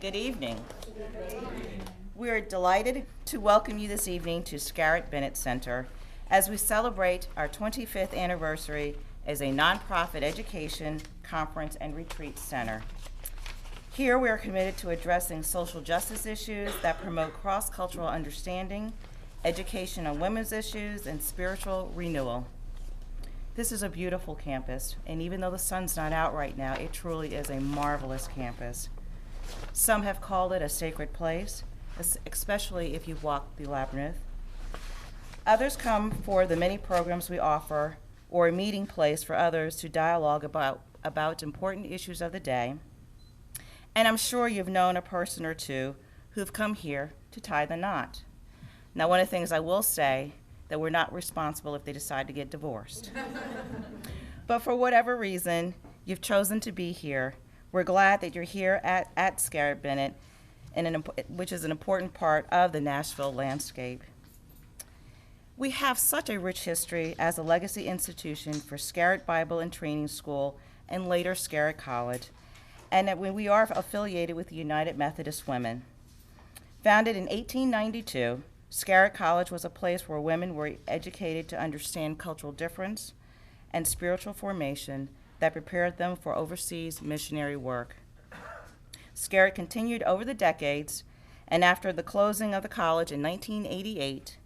Good evening. We are delighted to welcome you this evening to Scarritt Bennett Center as we celebrate our 25th anniversary as a nonprofit education, conference, and retreat center. Here we are committed to addressing social justice issues that promote cross-cultural understanding, education on women's issues, and spiritual renewal. This is a beautiful campus, and even though the sun's not out right now, it truly is a marvelous campus. Some have called it a sacred place, especially if you've walked the labyrinth. Others come for the many programs we offer, or a meeting place for others to dialogue about important issues of the day. And I'm sure you've known a person or two who've come here to tie the knot. Now, one of the things I will say, that we're not responsible if they decide to get divorced. But for whatever reason, you've chosen to be here. We're glad that you're here at Scarritt Bennett, which is an important part of the Nashville landscape. We have such a rich history as a legacy institution for Scarritt Bible and Training School and later Scarritt College, and that we are affiliated with the United Methodist Women. Founded in 1892, Scarritt College was a place where women were educated to understand cultural difference and spiritual formation that prepared them for overseas missionary work. Scarritt continued over the decades, and after the closing of the college in 1988,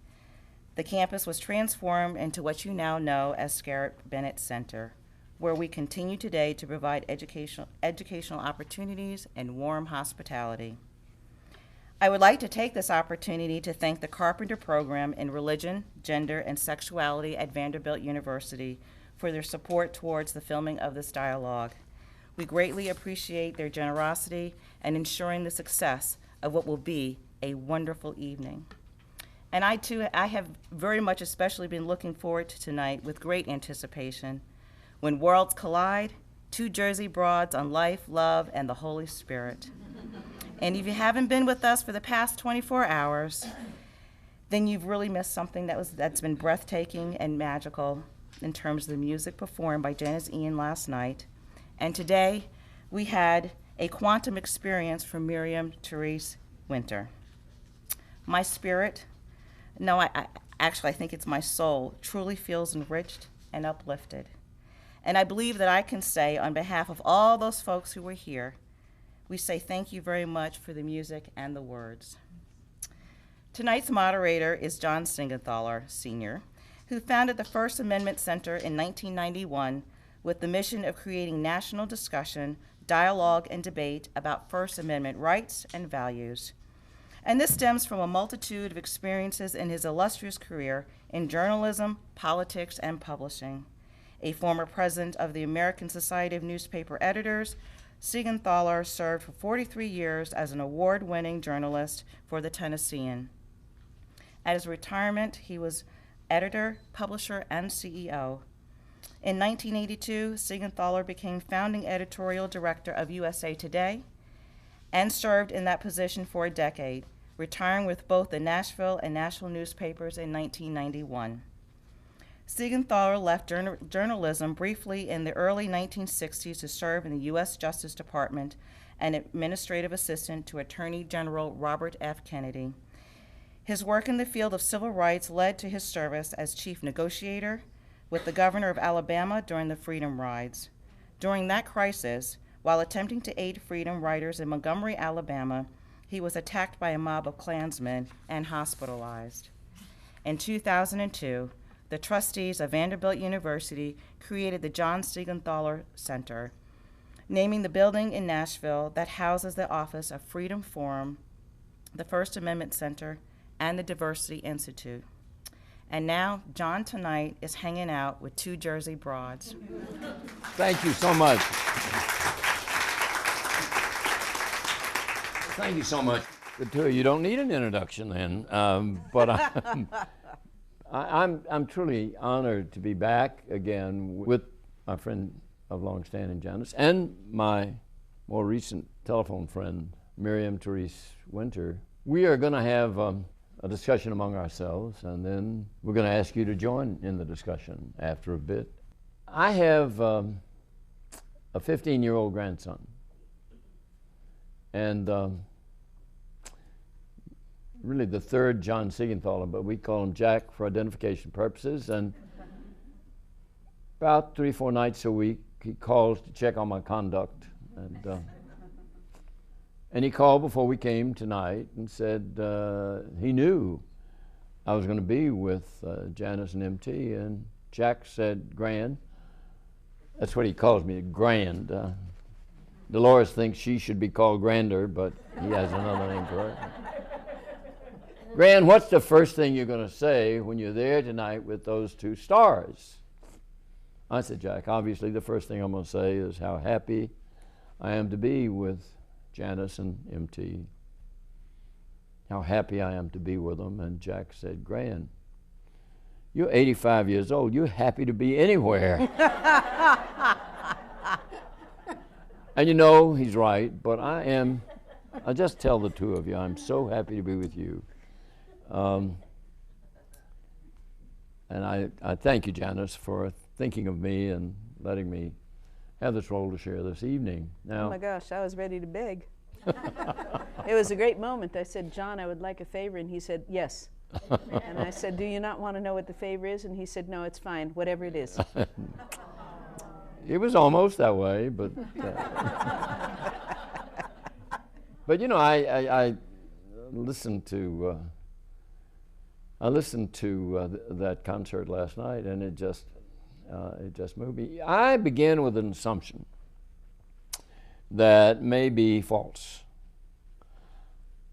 the campus was transformed into what you now know as Scarritt Bennett Center, where we continue today to provide educational opportunities and warm hospitality. I would like to take this opportunity to thank the Carpenter Program in Religion, Gender, and Sexuality at Vanderbilt University for their support towards the filming of this dialogue. We greatly appreciate their generosity in ensuring the success of what will be a wonderful evening. And I have very much especially been looking forward to tonight with great anticipation. When worlds collide, two Jersey broads on life, love, and the Holy Spirit. And if you haven't been with us for the past 24 hours, then you've really missed something that's been breathtaking and magical in terms of the music performed by Janis last night. And today, we had a quantum experience from Miriam, Therese, Winter. My spirit, I think it's my soul, truly feels enriched and uplifted. And I believe that I can say on behalf of all those folks who were here, we say thank you very much for the music and the words. Tonight's moderator is John Seigenthaler, Sr., who founded the First Amendment Center in 1991 with the mission of creating national discussion, dialogue, and debate about First Amendment rights and values. And this stems from a multitude of experiences in his illustrious career in journalism, politics, and publishing. A former president of the American Society of Newspaper Editors, Seigenthaler served for 43 years as an award-winning journalist for the Tennessean. At his retirement, he was editor, publisher, and CEO. In 1982, Seigenthaler became founding editorial director of USA Today and served in that position for a decade, retiring with both the Nashville and Nashville newspapers in 1991. Seigenthaler left journalism briefly in the early 1960s to serve in the U.S. Justice Department and administrative assistant to Attorney General Robert F. Kennedy. His work in the field of civil rights led to his service as chief negotiator with the governor of Alabama during the Freedom Rides. During that crisis, while attempting to aid freedom riders in Montgomery, Alabama, he was attacked by a mob of Klansmen and hospitalized. In 2002, the trustees of Vanderbilt University created the John Seigenthaler Center, naming the building in Nashville that houses the Office of Freedom Forum, the First Amendment Center, and the Diversity Institute. And now, John tonight is hanging out with two Jersey broads. Thank you so much. Thank you so much. The two of you don't need an introduction then, but I'm truly honored to be back again with my friend of long-standing, Janis, and my more recent telephone friend, Miriam, Therese, Winter. We are going to have a discussion among ourselves, and then we're going to ask you to join in the discussion after a bit. I have a 15-year-old grandson, And really the third John Seigenthaler, but we call him Jack for identification purposes. And about 3-4 nights a week, he calls to check on my conduct. And he called before we came tonight and said he knew I was going to be with Janis and MT, and Jack said, "Grand." That's what he calls me, Grand. Dolores thinks she should be called Grander, but he has another name for her. Grand, what's the first thing you're going to say when you're there tonight with those two stars? I said, Jack, obviously the first thing I'm going to say is how happy I am to be with Janis and MT. How happy I am to be with them. And Jack said, Grand, you're 85 years old. You're happy to be anywhere. And you know, he's right, but I just tell the two of you, I'm so happy to be with you. And I thank you, Janis, for thinking of me and letting me have this role to share this evening. Now, oh my gosh, I was ready to beg. It was a great moment. I said, John, I would like a favor, and he said, yes. And I said, do you not want to know what the favor is? And he said, no, it's fine, whatever it is. It was almost that way, but but you know, I listened to that concert last night, and it just moved me. I began with an assumption that may be false.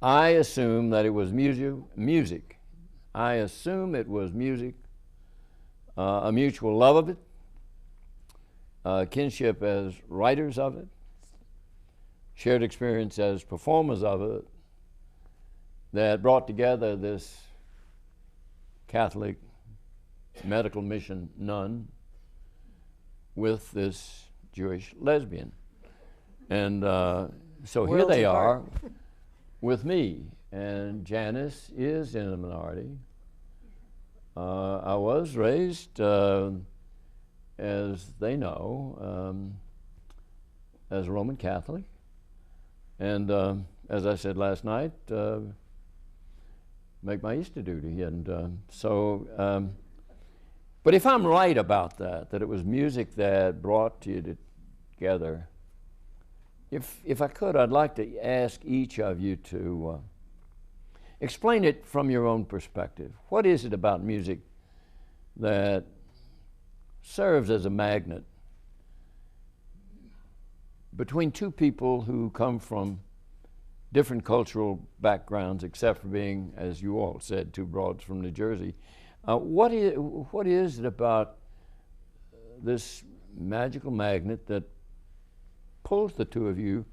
I assume that it was music. I assume it was music, a mutual love of it, kinship as writers of it, shared experience as performers of it, that brought together this Catholic medical mission nun with this Jewish lesbian. And so here they are with me, and Janis is in the minority. I was raised, as they know, as a Roman Catholic. And as I said last night, make my Easter duty. And but if I'm right about that it was music that brought you together, if I could, I'd like to ask each of you to explain it from your own perspective. What is it about music that serves as a magnet between two people who come from different cultural backgrounds, except for being, as you all said, two broads from New Jersey? What is it about this magical magnet that pulls the two of you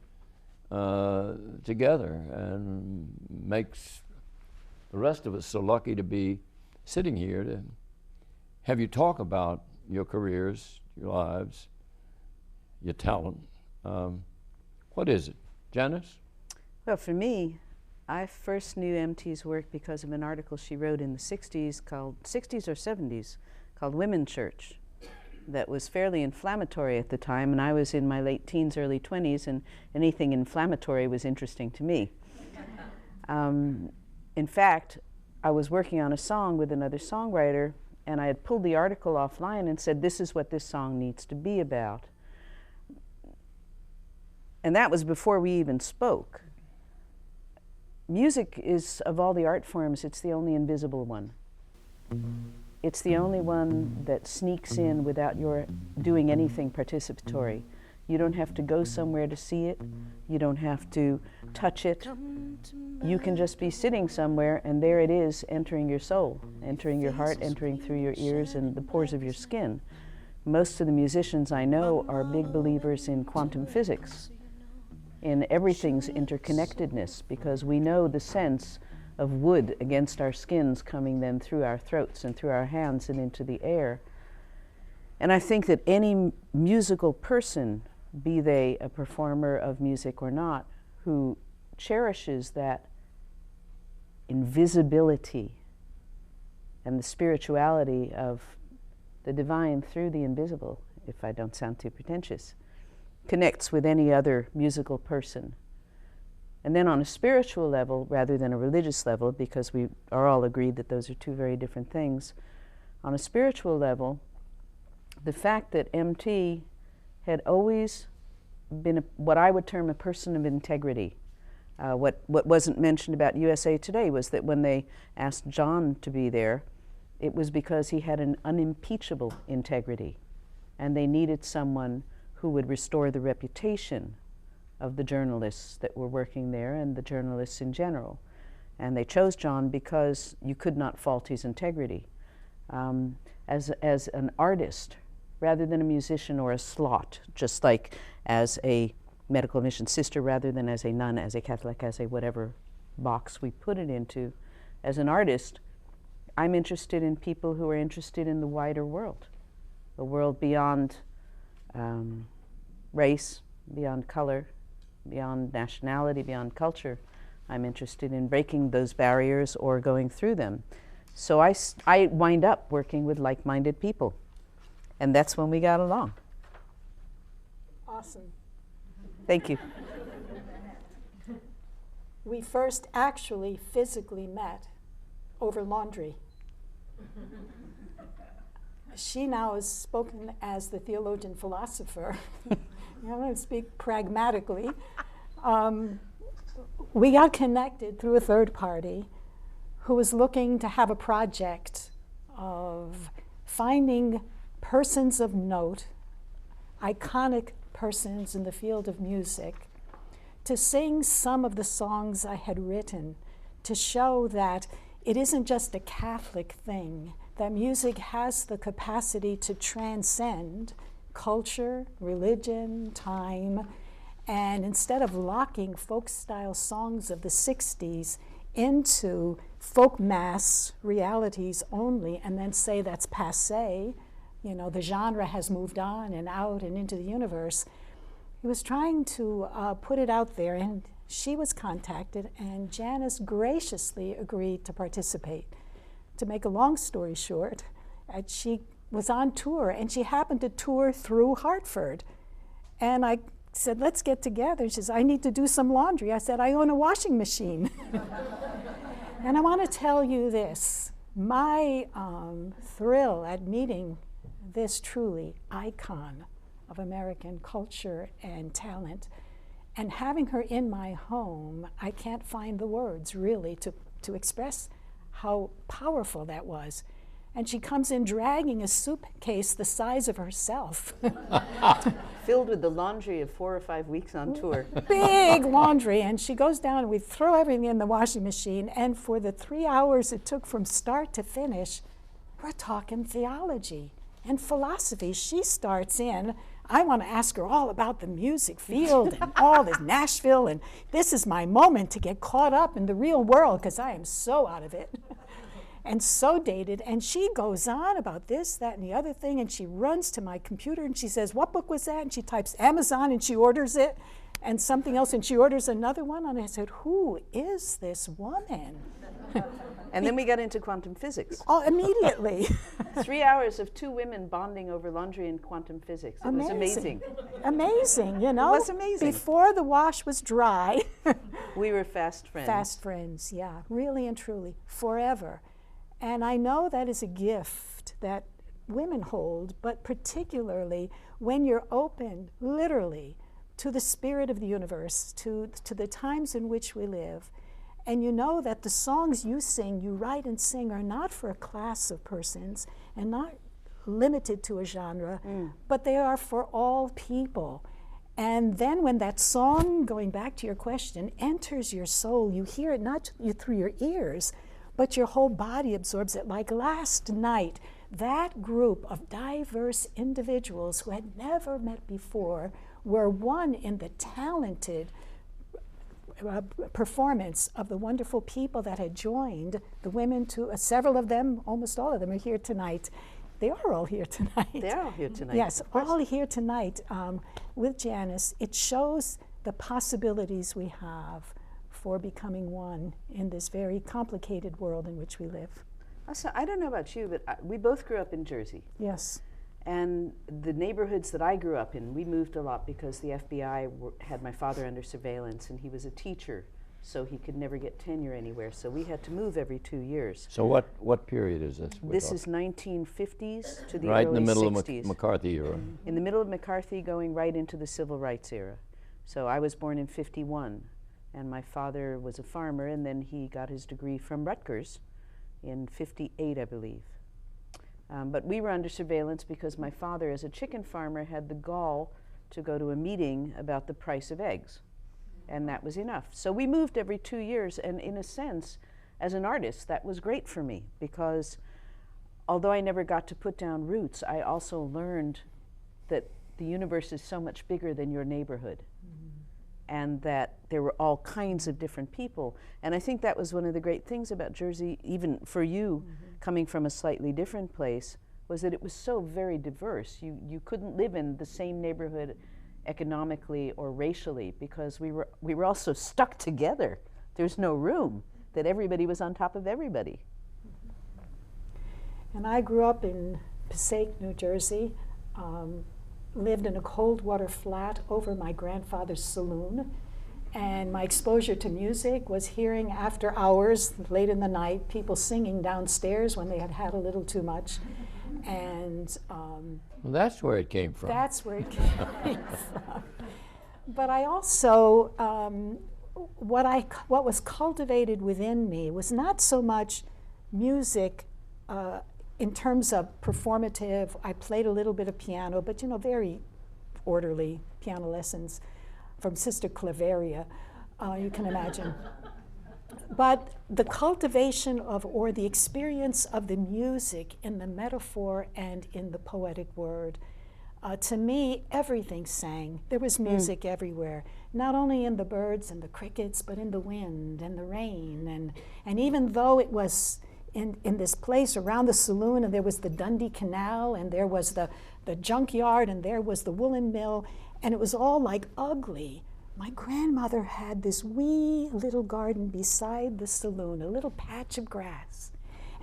together and makes the rest of us so lucky to be sitting here to have you talk about your careers, your lives, your talent? What is it? Janis? Well, for me, I first knew MT's work because of an article she wrote in the 60s or 70s called Women Church, that was fairly inflammatory at the time, and I was in my late teens, early 20s, and anything inflammatory was interesting to me. In fact, I was working on a song with another songwriter, and I had pulled the article offline and said, this is what this song needs to be about. And that was before we even spoke. Music is, of all the art forms, it's the only invisible one. It's the only one that sneaks in without your doing anything participatory. You don't have to go somewhere to see it. You don't have to touch it. You can just be sitting somewhere, and there it is, entering your soul, entering your heart, entering through your ears and the pores of your skin. Most of the musicians I know are big believers in quantum physics, in everything's interconnectedness, because we know the sense of wood against our skins coming then through our throats and through our hands and into the air. And I think that any musical person, be they a performer of music or not, who cherishes that invisibility and the spirituality of the divine through the invisible, if I don't sound too pretentious, connects with any other musical person And then on a spiritual level, rather than a religious level, because we are all agreed that those are two very different things, on a spiritual level, the fact that MT had always been what I would term a person of integrity. What wasn't mentioned about USA Today was that when they asked John to be there, it was because he had an unimpeachable integrity, and they needed someone who would restore the reputation of the journalists that were working there and the journalists in general. And they chose John because you could not fault his integrity. As an artist, rather than a musician or a slot, just like as a medical mission sister rather than as a nun, as a Catholic, as a whatever box we put it into, as an artist, I'm interested in people who are interested in the wider world, the world beyond race, beyond color, beyond nationality, beyond culture. I'm interested in breaking those barriers or going through them. So I wind up working with like-minded people, and that's when we got along. Awesome. Thank you. We first actually physically met over laundry. She now is spoken as the theologian philosopher. I'm going to speak pragmatically. We got connected through a third party who was looking to have a project of finding persons of note, iconic persons in the field of music, to sing some of the songs I had written to show that it isn't just a Catholic thing, that music has the capacity to transcend culture, religion, time, and instead of locking folk-style songs of the 60s into folk mass realities only and then say that's passé, you know, the genre has moved on and out and into the universe. He was trying to put it out there, and she was contacted, and Janis graciously agreed to participate. To make a long story short, she was on tour, and she happened to tour through Hartford. And I said, let's get together. She says, I need to do some laundry. I said, I own a washing machine. And I want to tell you this. My thrill at meeting this truly icon of American culture and talent, and having her in my home, I can't find the words really to express how powerful that was. And she comes in dragging a suitcase the size of herself. Filled with the laundry of 4 or 5 weeks on tour. Big laundry, and she goes down and we throw everything in the washing machine, and for the 3 hours it took from start to finish, we're talking theology and philosophy. She starts in, I want to ask her all about the music field and all this Nashville, and this is my moment to get caught up in the real world because I am so out of it. And so dated, and she goes on about this, that, and the other thing, and she runs to my computer and she says, what book was that? And she types Amazon and she orders it, and something else, and she orders another one, and I said, who is this woman? And then we got into quantum physics. Oh, immediately. 3 hours of 2 women bonding over laundry and quantum physics. It was amazing. Amazing, you know? It was amazing. Before the wash was dry. We were fast friends. Fast friends, yeah, really and truly, forever. And I know that is a gift that women hold, but particularly when you're open, literally, to the spirit of the universe, to the times in which we live. And you know that the songs you sing, you write and sing, are not for a class of persons and not limited to a genre, but they are for all people. And then when that song, going back to your question, enters your soul, you hear it not through your ears, but your whole body absorbs it. Like last night, that group of diverse individuals who had never met before were one in the talented performance of the wonderful people that had joined the women. Several of them, almost all of them, are here tonight. They are all here tonight. They are all here tonight. Yes, all here tonight with Janis. It shows the possibilities we have for becoming one in this very complicated world in which we live. Also, I don't know about you, but we both grew up in Jersey. Yes. And the neighborhoods that I grew up in, we moved a lot because the FBI had my father under surveillance, and he was a teacher, so he could never get tenure anywhere. So we had to move every 2 years. So what period is this? This is 1950s to the right early in the middle 60s. of McCarthy era. In the middle of McCarthy, going right into the civil rights era. So I was born in 51, and my father was a farmer, and then he got his degree from Rutgers in 58, I believe. But we were under surveillance because my father, as a chicken farmer, had the gall to go to a meeting about the price of eggs. And that was enough. So we moved every 2 years, and in a sense, as an artist, that was great for me because although I never got to put down roots, I also learned that the universe is so much bigger than your neighborhood. And that there were all kinds of different people. And I think that was one of the great things about Jersey, even for you, coming from a slightly different place, was that it was so very diverse. You couldn't live in the same neighborhood economically or racially because we were all so stuck together. There's no room, that everybody was on top of everybody. And I grew up in Passaic, New Jersey, lived in a cold water flat over my grandfather's saloon. And my exposure to music was hearing after hours, late in the night, people singing downstairs when they had had a little too much. And Well, that's where it came from. that's where it came from. But I also, what was cultivated within me was not so much music in terms of performative. I played a little bit of piano, but very orderly piano lessons from Sister Claveria, you can imagine. But the cultivation of, or the experience of the music in the metaphor and in the poetic word, to me, everything sang. There was music everywhere, not only in the birds and the crickets, but in the wind and the rain. And even though it was in this place around the saloon, and there was the Dundee Canal, and there was the junkyard, and there was the woolen mill, and it was all like ugly. My grandmother had this wee little garden beside the saloon, a little patch of grass.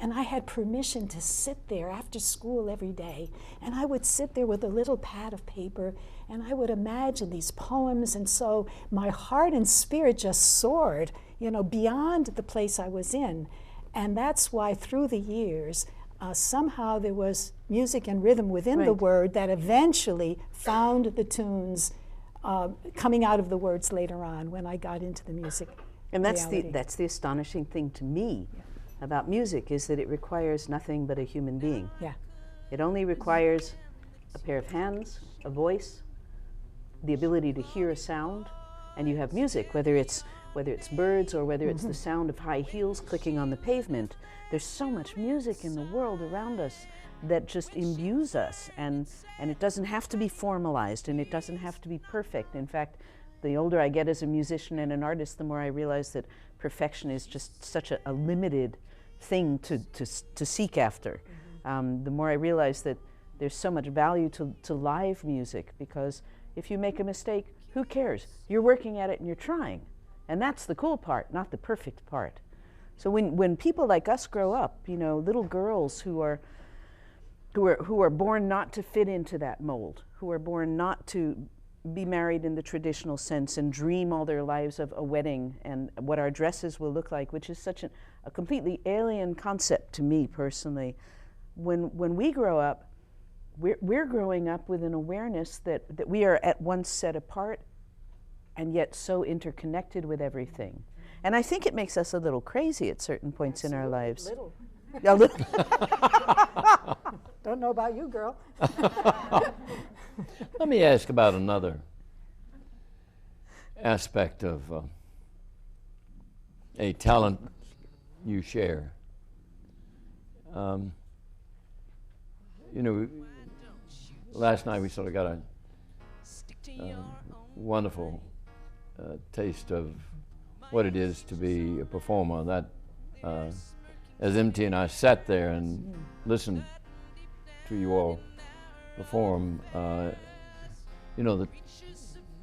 And I had permission to sit there after school every day. And I would sit there with a little pad of paper, and I would imagine these poems. And so my heart and spirit just soared, beyond the place I was in. And that's why through the years, somehow there was music and rhythm within the word that eventually found the tunes coming out of the words later on when I got into the music. And that's the astonishing thing to me about music, is that it requires nothing but a human being. Yeah. It only requires a pair of hands, a voice, the ability to hear a sound, and you have music, whether it's birds or whether it's the sound of high heels clicking on the pavement. There's so much music in the world around us that just imbues us, and it doesn't have to be formalized, and it doesn't have to be perfect. In fact, the older I get as a musician and an artist, the more I realize that perfection is just such a limited thing to seek after. The more I realize that there's so much value to live music, because if you make a mistake, who cares? You're working at it and you're trying. And that's the cool part, not the perfect part. So when people like us grow up, little girls who are born not to fit into that mold, who are born not to be married in the traditional sense and dream all their lives of a wedding and what our dresses will look like, which is such a completely alien concept to me personally. When we grow up, we're growing up with an awareness that we are at once set apart and yet so interconnected with everything. And I think it makes us a little crazy at certain points in our lives. Little. A little. Don't know about you, girl. Let me ask about another aspect of a talent you share. Last night we sort of got a wonderful taste of what it is to be a performer. That as MT and I sat there and listened to you all perform,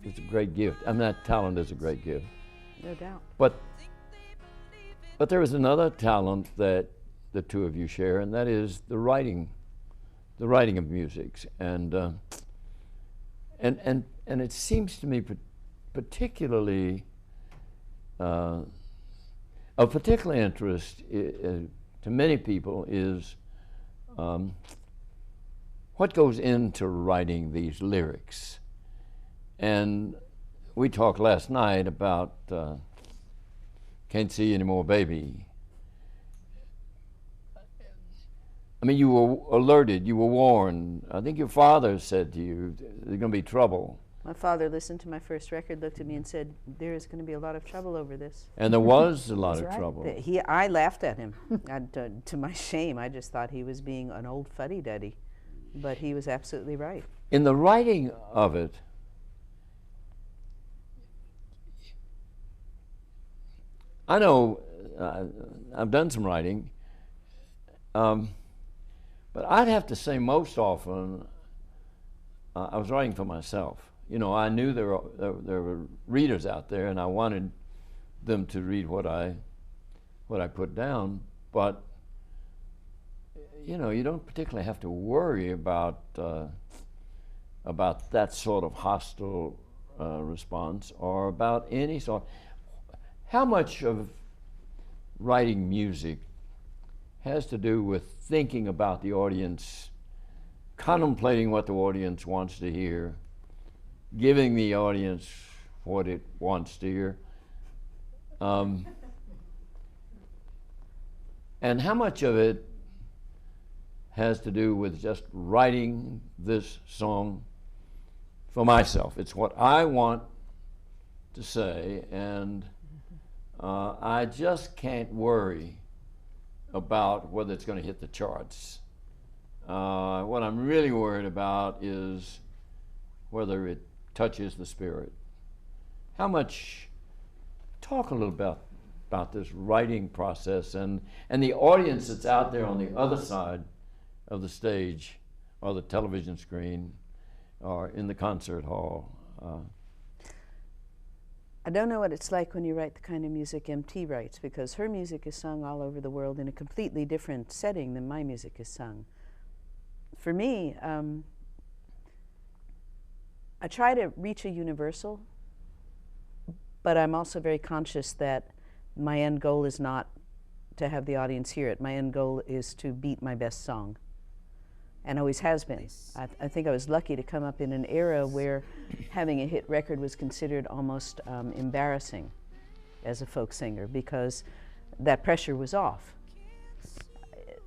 it's a great gift. I mean, that talent is a great gift. No doubt. But there is another talent that the two of you share, and that is the writing the writing of music, and it seems to me particularly of particular interest to many people is what goes into writing these lyrics. And we talked last night about Can't See You Anymore, Baby. I mean, you were alerted, you were warned. I think your father said to you, there's going to be trouble. My father listened to my first record, looked at me and said, there is going to be a lot of trouble over this. And there was a lot of right. trouble. I laughed at him. To my shame, I just thought he was being an old fuddy-duddy. But he was absolutely right. In the writing of it, I know I've done some writing, but I'd have to say most often I was writing for myself. You know, I knew there were readers out there, and I wanted them to read what I put down. But you know, you don't particularly have to worry about that sort of hostile response, or about any sort. How much of writing music has to do with thinking about the audience, contemplating what the audience wants to hear, giving the audience what it wants to hear, and how much of it has to do with just writing this song for myself? It's what I want to say, and I just can't worry about whether it's going to hit the charts. What I'm really worried about is whether it touches the spirit. How much, talk a little about this writing process and the audience that's out there on the other side of the stage or the television screen or in the concert hall. I don't know what it's like when you write the kind of music MT writes, because her music is sung all over the world in a completely different setting than my music is sung. For me, I try to reach a universal, but I'm also very conscious that my end goal is not to have the audience hear it. My end goal is to beat my best song, and always has been. I think I was lucky to come up in an era where having a hit record was considered almost embarrassing as a folk singer, because that pressure was off.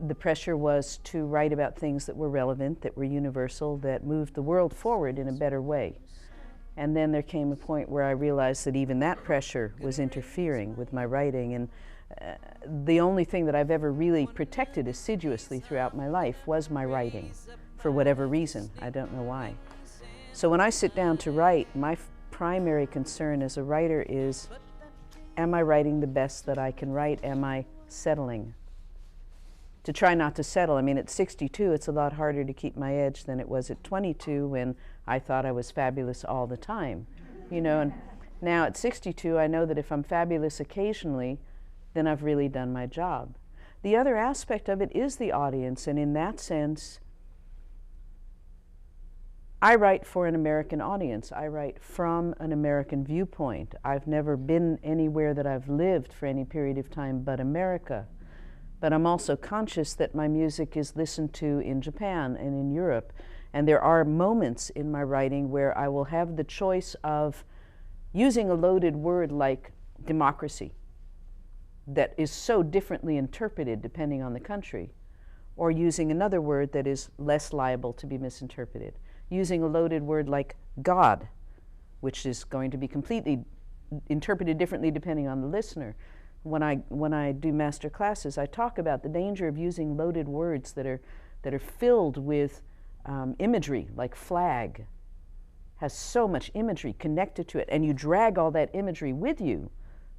The pressure was to write about things that were relevant, that were universal, that moved the world forward in a better way. And then there came a point where I realized that even that pressure was interfering with my writing, and the only thing that I've ever really protected assiduously throughout my life was my writing, for whatever reason. I don't know why. So when I sit down to write, my primary concern as a writer is, am I writing the best that I can write? Am I settling? To try not to settle. I mean, at 62, it's a lot harder to keep my edge than it was at 22, when I thought I was fabulous all the time. You know, and now at 62, I know that if I'm fabulous occasionally, then I've really done my job. The other aspect of it is the audience, and in that sense, I write for an American audience. I write from an American viewpoint. I've never been anywhere that I've lived for any period of time but America. But I'm also conscious that my music is listened to in Japan and in Europe. And there are moments in my writing where I will have the choice of using a loaded word like democracy that is so differently interpreted depending on the country, or using another word that is less liable to be misinterpreted. Using a loaded word like God, which is going to be completely interpreted differently depending on the listener. When I do master classes, I talk about the danger of using loaded words that are filled with imagery, like flag has so much imagery connected to it, and you drag all that imagery with you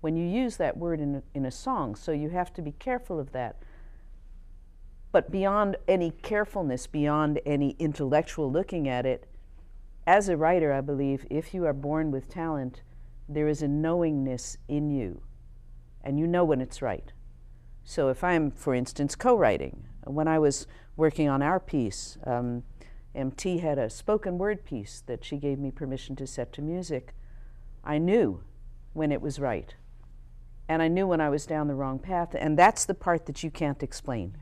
when you use that word in a song, so you have to be careful of that. But beyond any carefulness, beyond any intellectual looking at it, as a writer, I believe, if you are born with talent, there is a knowingness in you, and you know when it's right. So if I'm, for instance, co-writing, When I was working on our piece, MT had a spoken word piece that she gave me permission to set to music. I knew when it was right, and I knew when I was down the wrong path, and that's the part that you can't explain.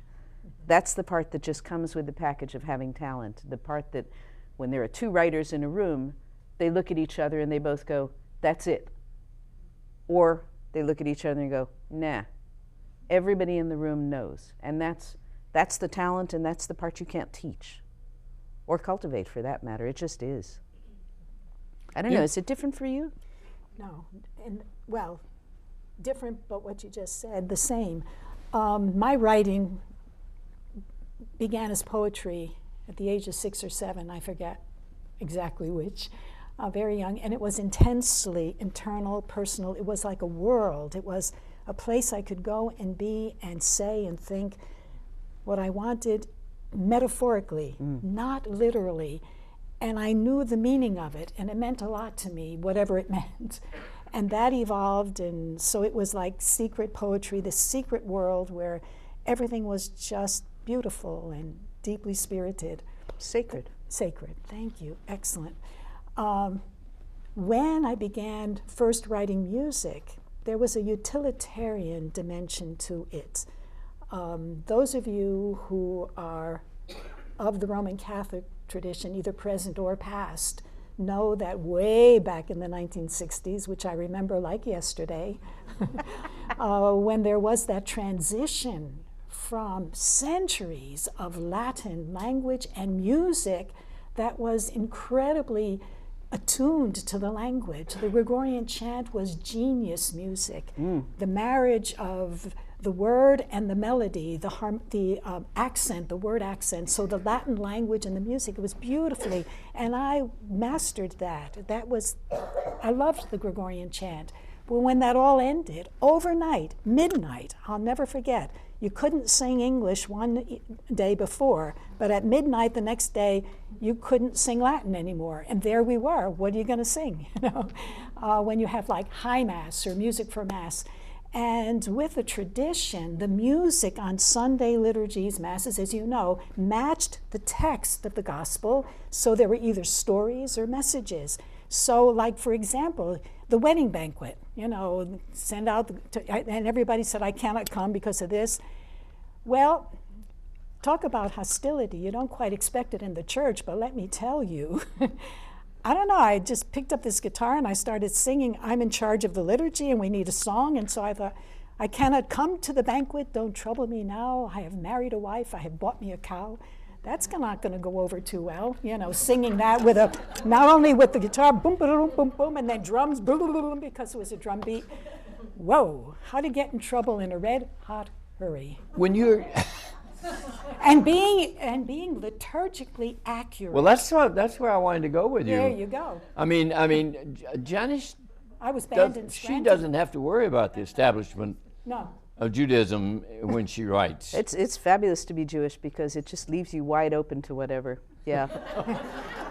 That's the part that just comes with the package of having talent, the part that when there are two writers in a room, they look at each other and they both go, that's it. Or they look at each other and go, nah. Everybody in the room knows, and that's the talent, and that's the part you can't teach or cultivate, for that matter. It just is. I don't know, is it different for you? No, and well, different, but what you just said, the same. My writing began as poetry at the age of 6 or 7, I forget exactly which, very young, and it was intensely internal, personal. It was like a world. It was a place I could go and be and say and think what I wanted metaphorically, not literally. And I knew the meaning of it, and it meant a lot to me, whatever it meant. And that evolved, and so it was like secret poetry, this secret world where everything was just beautiful and deeply spirited. Sacred. Sacred, thank you, excellent. When I began first writing music, there was a utilitarian dimension to it. Those of you who are of the Roman Catholic tradition, either present or past, know that way back in the 1960s, which I remember like yesterday, when there was that transition from centuries of Latin language and music that was incredibly attuned to the language. The Gregorian chant was genius music. The marriage of the word and the melody, the accent, the word accent, so the Latin language and the music, it was beautifully, and I mastered that. I loved the Gregorian chant. But when that all ended, overnight, midnight, I'll never forget, you couldn't sing English one day before, but at midnight the next day, you couldn't sing Latin anymore. And there we were. What are you going to sing? When you have like high mass or music for mass. And with the tradition, the music on Sunday liturgies, masses, as you know, matched the text of the gospel. So there were either stories or messages. So like, for example, the wedding banquet, send out, and everybody said, I cannot come because of this. Well, talk about hostility. You don't quite expect it in the church, but let me tell you, I don't know, I just picked up this guitar and I started singing, I'm in charge of the liturgy and we need a song. And so I thought, I cannot come to the banquet, don't trouble me now. I have married a wife, I have bought me a cow. That's not going to go over too well, singing that with not only with the guitar, boom, boom, boom, boom, and then drums, boom, boom, boom, because it was a drum beat. Whoa, how to get in trouble in a red hot hurry. When you're and being liturgically accurate. well, that's where I wanted to go with you. There you go. I mean, Janis, I was banned in she Scranton. doesn't have to worry about the establishment No. of Judaism when she writes. It's fabulous to be Jewish because it just leaves you wide open to whatever. Yeah.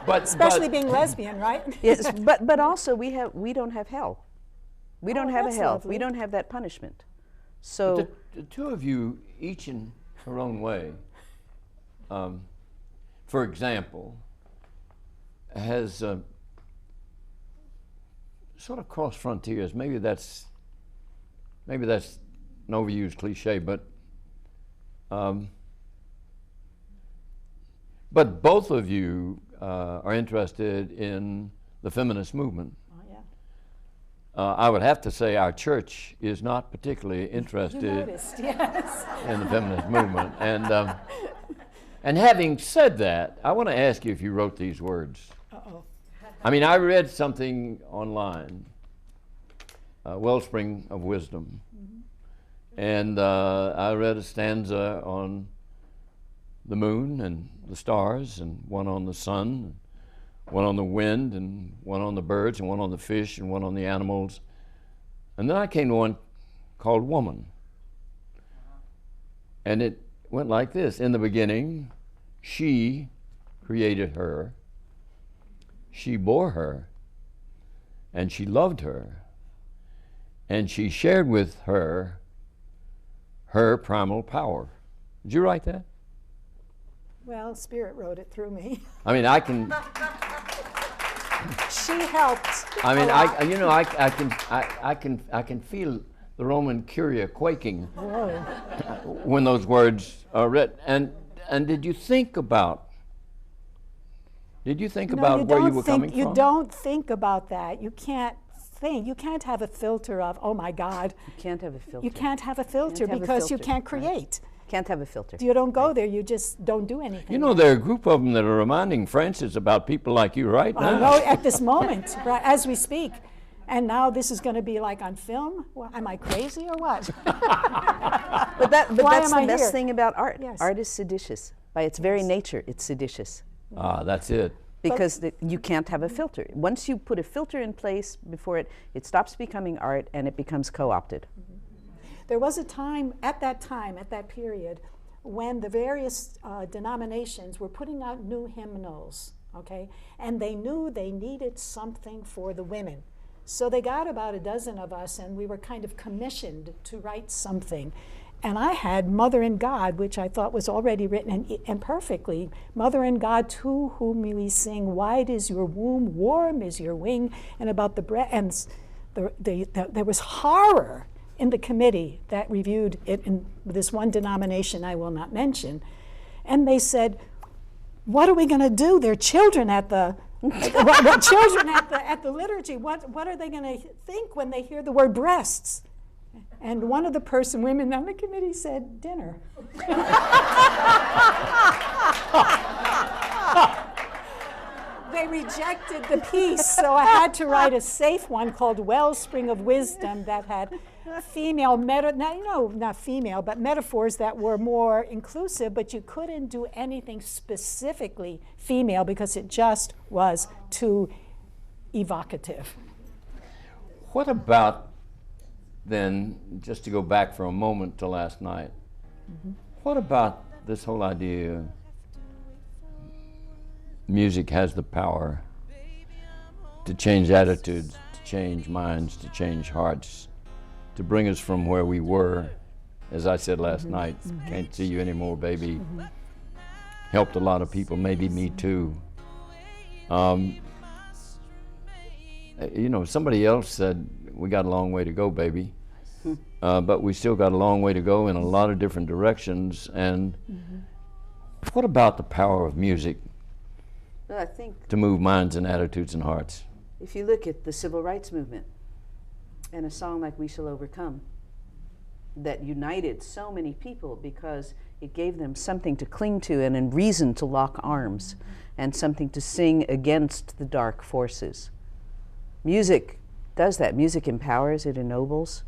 Especially being lesbian, right? Yes, but also we don't have hell. We don't have a that's hell. lovely. We don't have that punishment. So the two of you, each in her own way, for example, has sort of crossed frontiers. Maybe that's an overused cliche, but both of you are interested in the feminist movement. Oh, yeah. I would have to say our church is not particularly You interested noticed, yes. in the feminist movement. And having said that, I want to ask you if you wrote these words. Uh-oh. I mean, I read something online, Wellspring of Wisdom, and I read a stanza on the moon and the stars, and one on the sun, one on the wind, and one on the birds, and one on the fish, and one on the animals. And then I came to one called Woman. And it went like this. In the beginning, she created her. She bore her, and she loved her, and she shared with her her primal power. Did you write that? Well, Spirit wrote it through me. I mean, I can. She helped. I mean, a lot. I can feel the Roman curia quaking when those words are read. And did you think about? Did you think about where you were coming from? You don't think about that. You can't think. You can't have a filter of, oh my God. You can't have a filter. You can't have a filter because you can't create. Can't have a filter. You don't go there. You just don't do anything. You know, there are a group of them that are reminding Francis about people like you right now. I know at this moment, right, as we speak. And now this is going to be like on film? Well, am I crazy or what? But that's the best thing about art. Yes. Art is seditious. By its very nature, it's seditious. Ah, that's it. Because you can't have a filter. Once you put a filter in place before it, it stops becoming art and it becomes co-opted. There was a time, at that period, when the various denominations were putting out new hymnals, okay? And they knew they needed something for the women. So they got about a dozen of us, and we were kind of commissioned to write something. And I had Mother in God, which I thought was already written and perfectly. Mother in God, to whom we sing, wide is your womb, warm is your wing, and about the breath. And there was horror in the committee that reviewed it in this one denomination I will not mention. And they said, what are we going to do? There are children at the children at the liturgy. What are they going to think when they hear the word breasts? And one of the women on the committee said, dinner. They rejected the piece, so I had to write a safe one called Wellspring of Wisdom that had metaphors that were more inclusive, but you couldn't do anything specifically female because it just was too evocative. What about then, just to go back for a moment to last night, what about this whole idea music has the power to change attitudes, to change minds, to change hearts, to bring us from where we were, as I said last night, can't see you anymore, baby, helped a lot of people, maybe me too. You know, somebody else said, we got a long way to go, baby. But we still got a long way to go in a lot of different directions. And what about the power of music Well, I think to move minds and attitudes and hearts? if you look at the civil rights movement and a song like We Shall Overcome, that united so many people because it gave them something to cling to and a reason to lock arms and something to sing against the dark forces. Music does that. Music empowers, it ennobles.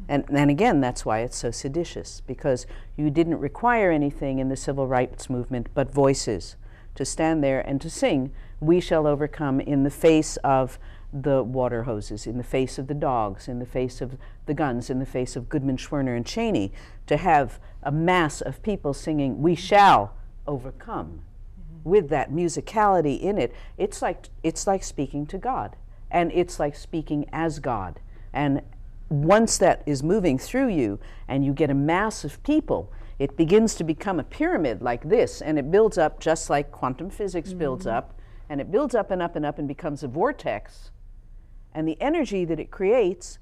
And again, that's why it's so seditious, because you didn't require anything in the civil rights movement but voices to stand there and to sing, we shall overcome, in the face of the water hoses, in the face of the dogs, in the face of the guns, in the face of Goodman, Schwerner, and Cheney, to have a mass of people singing, we shall overcome, with that musicality in it. It's like speaking to God, and it's like speaking as God. And once that is moving through you and you get a mass of people, it begins to become a pyramid like this, and it builds up just like quantum physics builds up, and it builds up and up and up and becomes a vortex. And the energy that it creates,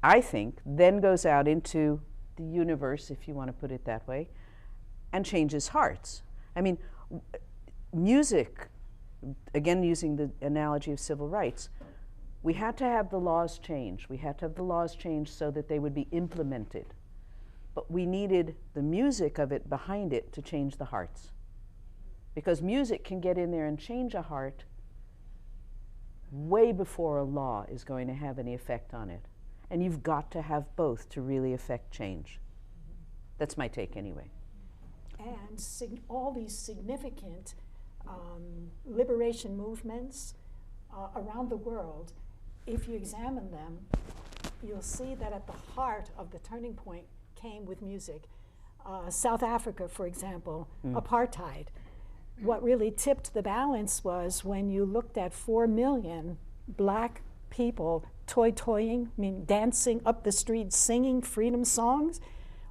I think, then goes out into the universe, if you want to put it that way, and changes hearts. I mean, music, again using the analogy of civil rights, we had to have the laws change. We had to have the laws change so that they would be implemented. But we needed the music of it behind it to change the hearts. Because music can get in there and change a heart way before a law is going to have any effect on it. And you've got to have both to really affect change. That's my take anyway. And all these significant liberation movements around the world, if you examine them, you'll see that at the heart of the turning point came with music. South Africa, for example, apartheid. What really tipped the balance was when you looked at 4 million black people toying, dancing up the streets, singing freedom songs.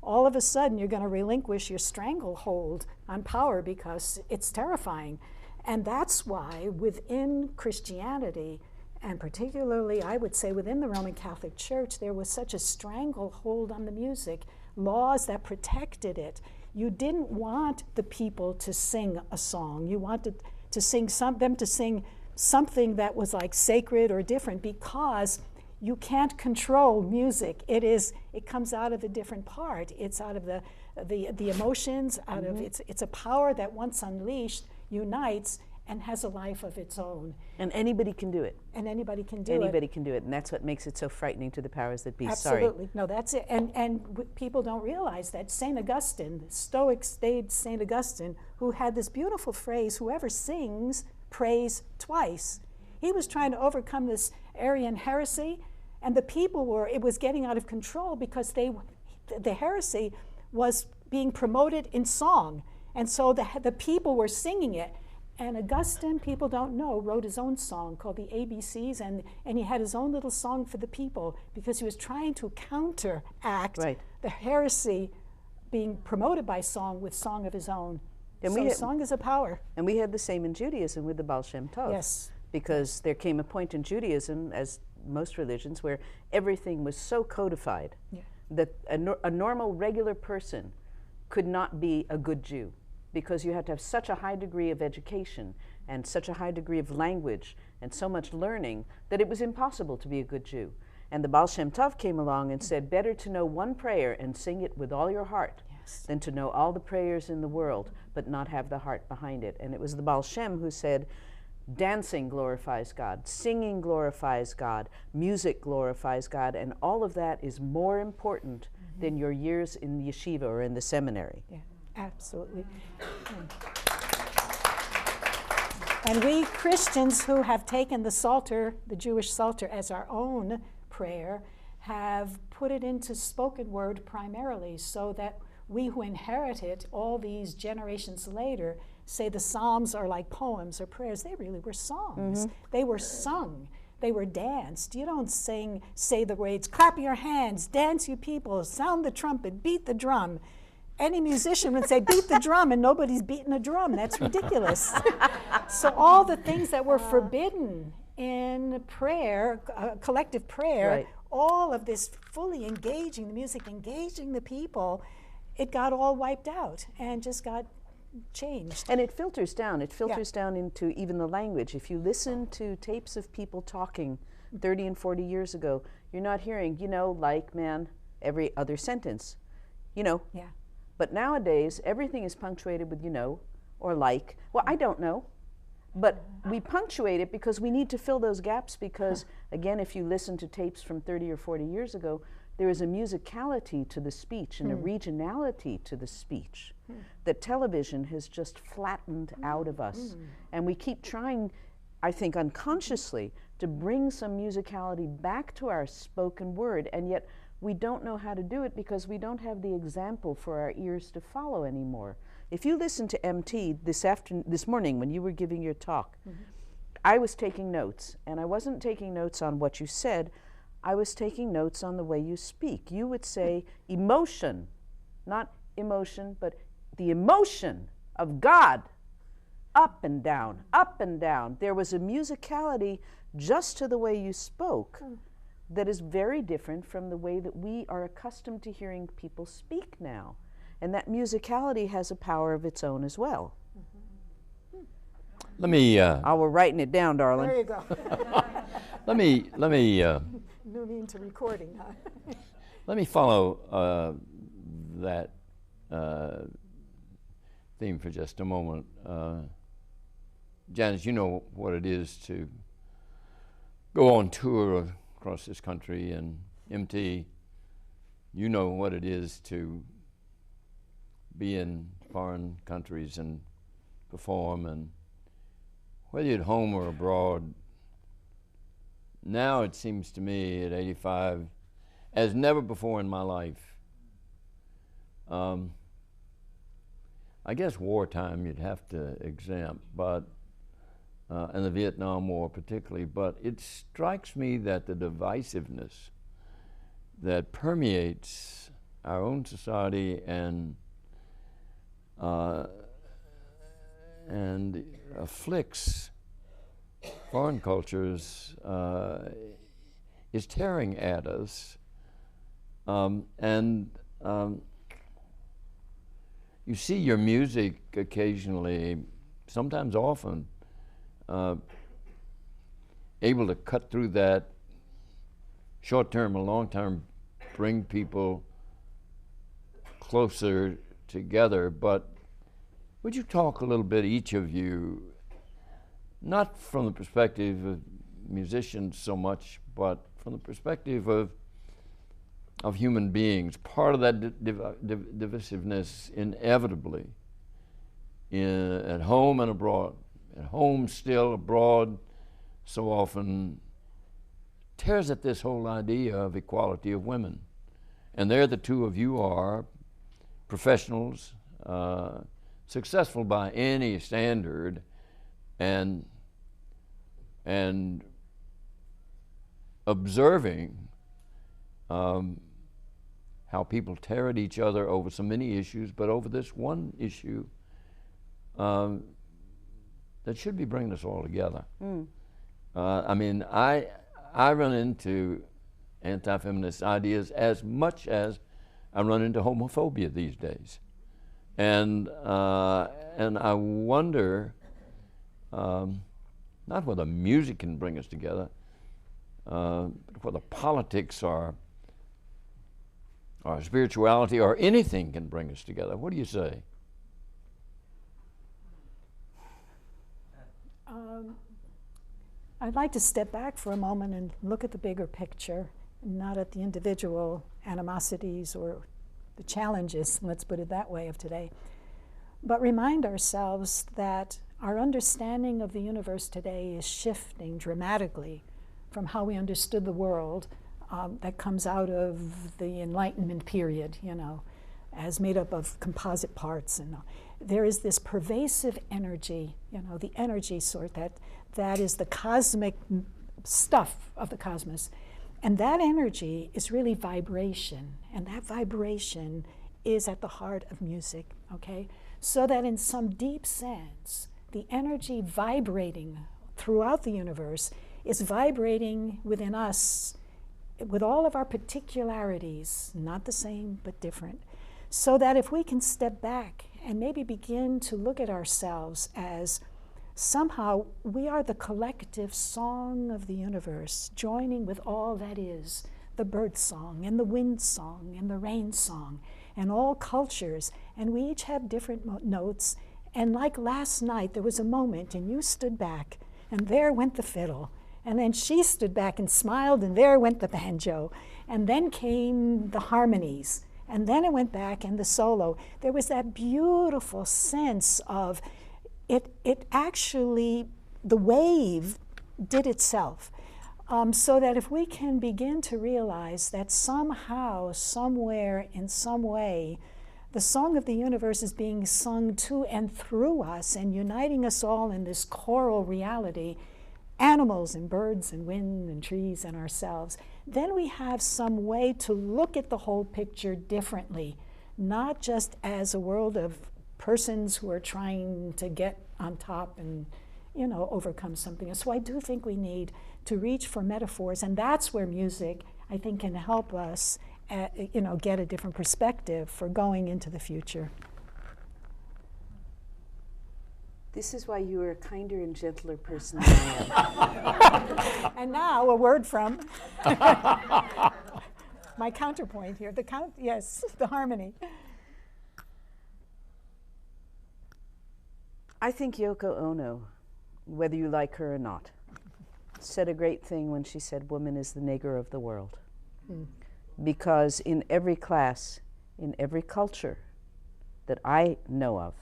all of a sudden you're going to relinquish your stranglehold on power because it's terrifying. And that's why within Christianity, and particularly I would say within the Roman Catholic Church, there was such a stranglehold on the music, laws that protected it. You didn't want the people to sing a song. You wanted to sing them to sing something that was like sacred or different, because you can't control music. It comes out of a different part. It's out of the emotions, out of it's a power that once unleashed unites and has a life of its own. And anybody can do it. And anybody can do it. Anybody can do it, and that's what makes it so frightening to the powers that be. Absolutely. Sorry. No, that's it. And people don't realize that St. Augustine, the Stoic sage St. Augustine, who had this beautiful phrase, whoever sings, prays twice. He was trying to overcome this Arian heresy, and the people it was getting out of control because the heresy was being promoted in song. And so the people were singing it. And Augustine, people don't know, wrote his own song called the ABCs, and he had his own little song for the people because he was trying to counteract the heresy being promoted by song with song of his own. And so song is a power. And we had the same in Judaism with the Baal Shem Tov. Yes. Because there came a point in Judaism, as most religions, where everything was so codified that a normal, regular person could not be a good Jew, because you had to have such a high degree of education and such a high degree of language and so much learning that it was impossible to be a good Jew. And the Baal Shem Tov came along and said, better to know one prayer and sing it with all your heart than to know all the prayers in the world but not have the heart behind it. And it was the Baal Shem who said, dancing glorifies God, singing glorifies God, music glorifies God, and all of that is more important than your years in the yeshiva or in the seminary. Yeah. Absolutely. And we Christians who have taken the Psalter, the Jewish Psalter, as our own prayer, have put it into spoken word primarily, so that we who inherit it all these generations later say the Psalms are like poems or prayers. They really were songs. They were sung. They were danced. You don't say the words, clap your hands, dance you people, sound the trumpet, beat the drum. Any musician would say, beat the drum, and nobody's beating a drum. That's ridiculous. So all the things that were forbidden in prayer, collective prayer, all of this fully engaging the music, engaging the people, it got all wiped out and just got changed. And it filters down. It filters down into even the language. If you listen to tapes of people talking 30 and 40 years ago, you're not hearing, like, man, every other sentence, Yeah. But nowadays, everything is punctuated with or like. Well, I don't know. But we punctuate it because we need to fill those gaps because, again, if you listen to tapes from 30 or 40 years ago, there is a musicality to the speech and a regionality to the speech that television has just flattened out of us. And we keep trying, I think unconsciously, to bring some musicality back to our spoken word, and yet we don't know how to do it because we don't have the example for our ears to follow anymore. If you listen to MT this morning when you were giving your talk, I was taking notes, and I wasn't taking notes on what you said, I was taking notes on the way you speak. You would say emotion, not emotion, but the emotion of God, up and down, up and down. There was a musicality just to the way you spoke that is very different from the way that we are accustomed to hearing people speak now. And that musicality has a power of its own as well. Let me. We're writing it down, darling. There you go. Let me. No need to recording, huh? Let me follow that theme for just a moment. Janis, you know what it is to go on tour across this country, and MT, you know what it is to be in foreign countries and perform, and whether you're at home or abroad, now it seems to me at 85, as never before in my life, I guess wartime you'd have to exempt, but and the Vietnam War particularly, but it strikes me that the divisiveness that permeates our own society and afflicts foreign cultures is tearing at us, you see your music occasionally, sometimes often, able to cut through that short-term and long-term, bring people closer together. But would you talk a little bit, each of you, not from the perspective of musicians so much, but from the perspective of human beings, part of that divisiveness inevitably at home and abroad, at home still, abroad so often, tears at this whole idea of equality of women. And there the two of you are professionals, successful by any standard, and observing how people tear at each other over so many issues, but over this one issue that should be bringing us all together. I mean, I run into anti-feminist ideas as much as I run into homophobia these days, and I wonder not whether music can bring us together, but whether politics or spirituality or anything can bring us together. What do you say? I'd like to step back for a moment and look at the bigger picture, not at the individual animosities or the challenges, let's put it that way, of today, but remind ourselves that our understanding of the universe today is shifting dramatically from how we understood the world that comes out of the Enlightenment period, you know, as made up of composite parts. And there is this pervasive energy, you know, the energy sort that is the cosmic stuff of the cosmos. And that energy is really vibration. And that vibration is at the heart of music, okay? So that in some deep sense, the energy vibrating throughout the universe is vibrating within us with all of our particularities, not the same, but different. So that if we can step back and maybe begin to look at ourselves as somehow we are the collective song of the universe, joining with all that is, the bird song and the wind song and the rain song and all cultures, and we each have different notes. And like last night, there was a moment and you stood back and there went the fiddle, and then she stood back and smiled and there went the banjo, and then came the harmonies, and then it went back and the solo. There was that beautiful sense of it actually, the wave did itself. So that if we can begin to realize that somehow, somewhere, in some way, the song of the universe is being sung to and through us and uniting us all in this choral reality, animals and birds and wind and trees and ourselves, then we have some way to look at the whole picture differently, not just as a world of persons who are trying to get on top and, you know, overcome something. So I do think we need to reach for metaphors, and that's where music, I think, can help us, you know, get a different perspective for going into the future. This is why you are a kinder and gentler person than I am. And now a word from my counterpoint here. Yes, the harmony. I think Yoko Ono, whether you like her or not, said a great thing when she said, "Woman is the nigger of the world." Because in every class, in every culture that I know of,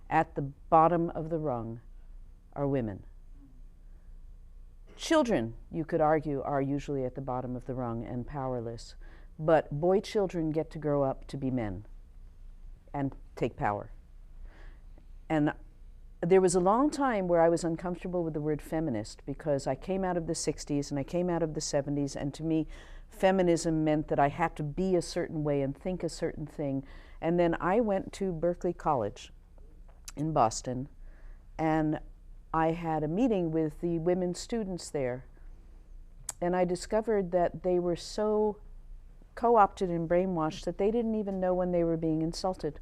at the bottom of the rung are women. Children, you could argue, are usually at the bottom of the rung and powerless, but boy children get to grow up to be men and take power. And there was a long time where I was uncomfortable with the word feminist because I came out of the 60s and I came out of the 70s, and to me, feminism meant that I had to be a certain way and think a certain thing. And then I went to Berkeley College in Boston, and I had a meeting with the women students there. And I discovered that they were so co-opted and brainwashed that they didn't even know when they were being insulted.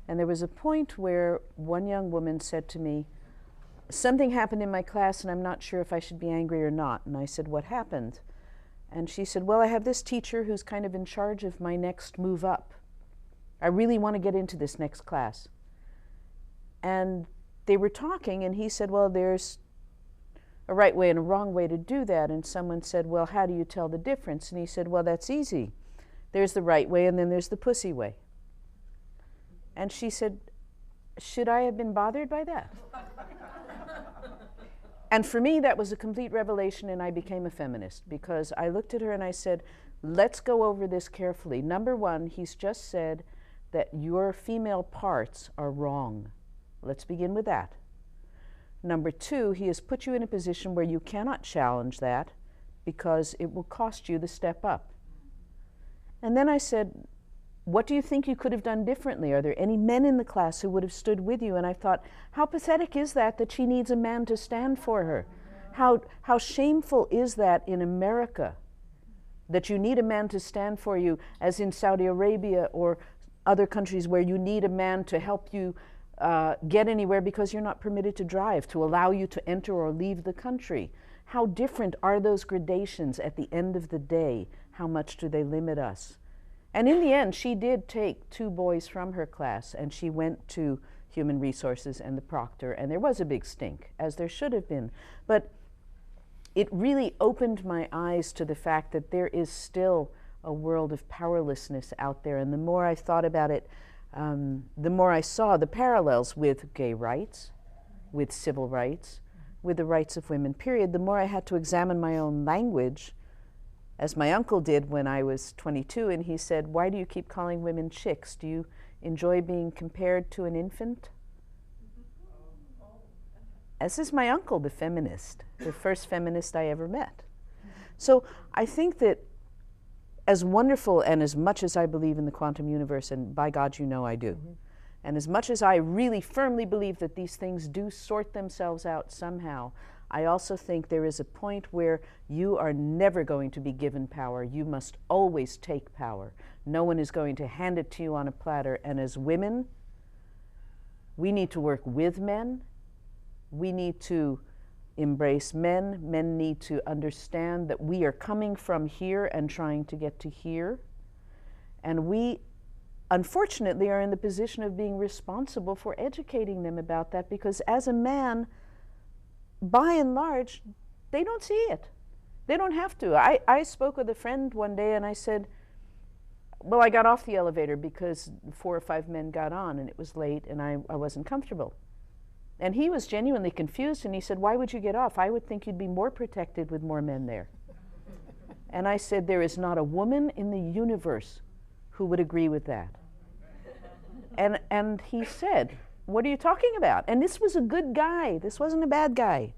And there was a point where one young woman said to me, something happened in my class and I'm not sure if I should be angry or not. And I said, what happened? And she said, well, I have this teacher who's kind of in charge of my next move up. I really want to get into this next class. And they were talking, and he said, well, there's a right way and a wrong way to do that. And someone said, well, how do you tell the difference? And he said, well, that's easy. There's the right way, and then there's the pussy way. And she said, should I have been bothered by that? And for me, that was a complete revelation, and I became a feminist, because I looked at her and I said, let's go over this carefully. Number one, he's just said that your female parts are wrong. Let's begin with that. Number two, he has put you in a position where you cannot challenge that because it will cost you the step up. And then I said, what do you think you could have done differently? Are there any men in the class who would have stood with you? And I thought, how pathetic is that she needs a man to stand for her? How shameful is that in America, that you need a man to stand for you, as in Saudi Arabia or other countries where you need a man to help you get anywhere because you're not permitted to drive, to allow you to enter or leave the country. How different are those gradations at the end of the day? How much do they limit us? And in the end, she did take 2 boys from her class, and she went to Human Resources and the proctor, and there was a big stink, as there should have been. But it really opened my eyes to the fact that there is still a world of powerlessness out there. And the more I thought about it, the more I saw the parallels with gay rights, with civil rights, with the rights of women, period. The more I had to examine my own language, as my uncle did when I was 22, and he said, why do you keep calling women chicks? Do you enjoy being compared to an infant? This is my uncle, the feminist, the first feminist I ever met. So I think that as wonderful and as much as I believe in the quantum universe, and by God you know I do, and as much as I really firmly believe that these things do sort themselves out somehow, I also think there is a point where you are never going to be given power. You must always take power. No one is going to hand it to you on a platter. And as women, we need to work with men. We need to embrace men. Men need to understand that we are coming from here and trying to get to here. And we, unfortunately, are in the position of being responsible for educating them about that, because as a man, by and large, they don't see it. They don't have to. I spoke with a friend one day and I said, well, I got off the elevator because 4 or 5 men got on and it was late and I wasn't comfortable. And he was genuinely confused, and he said, why would you get off? I would think you'd be more protected with more men there. And I said, there is not a woman in the universe who would agree with that. And he said, what are you talking about? And this was a good guy. This wasn't a bad guy.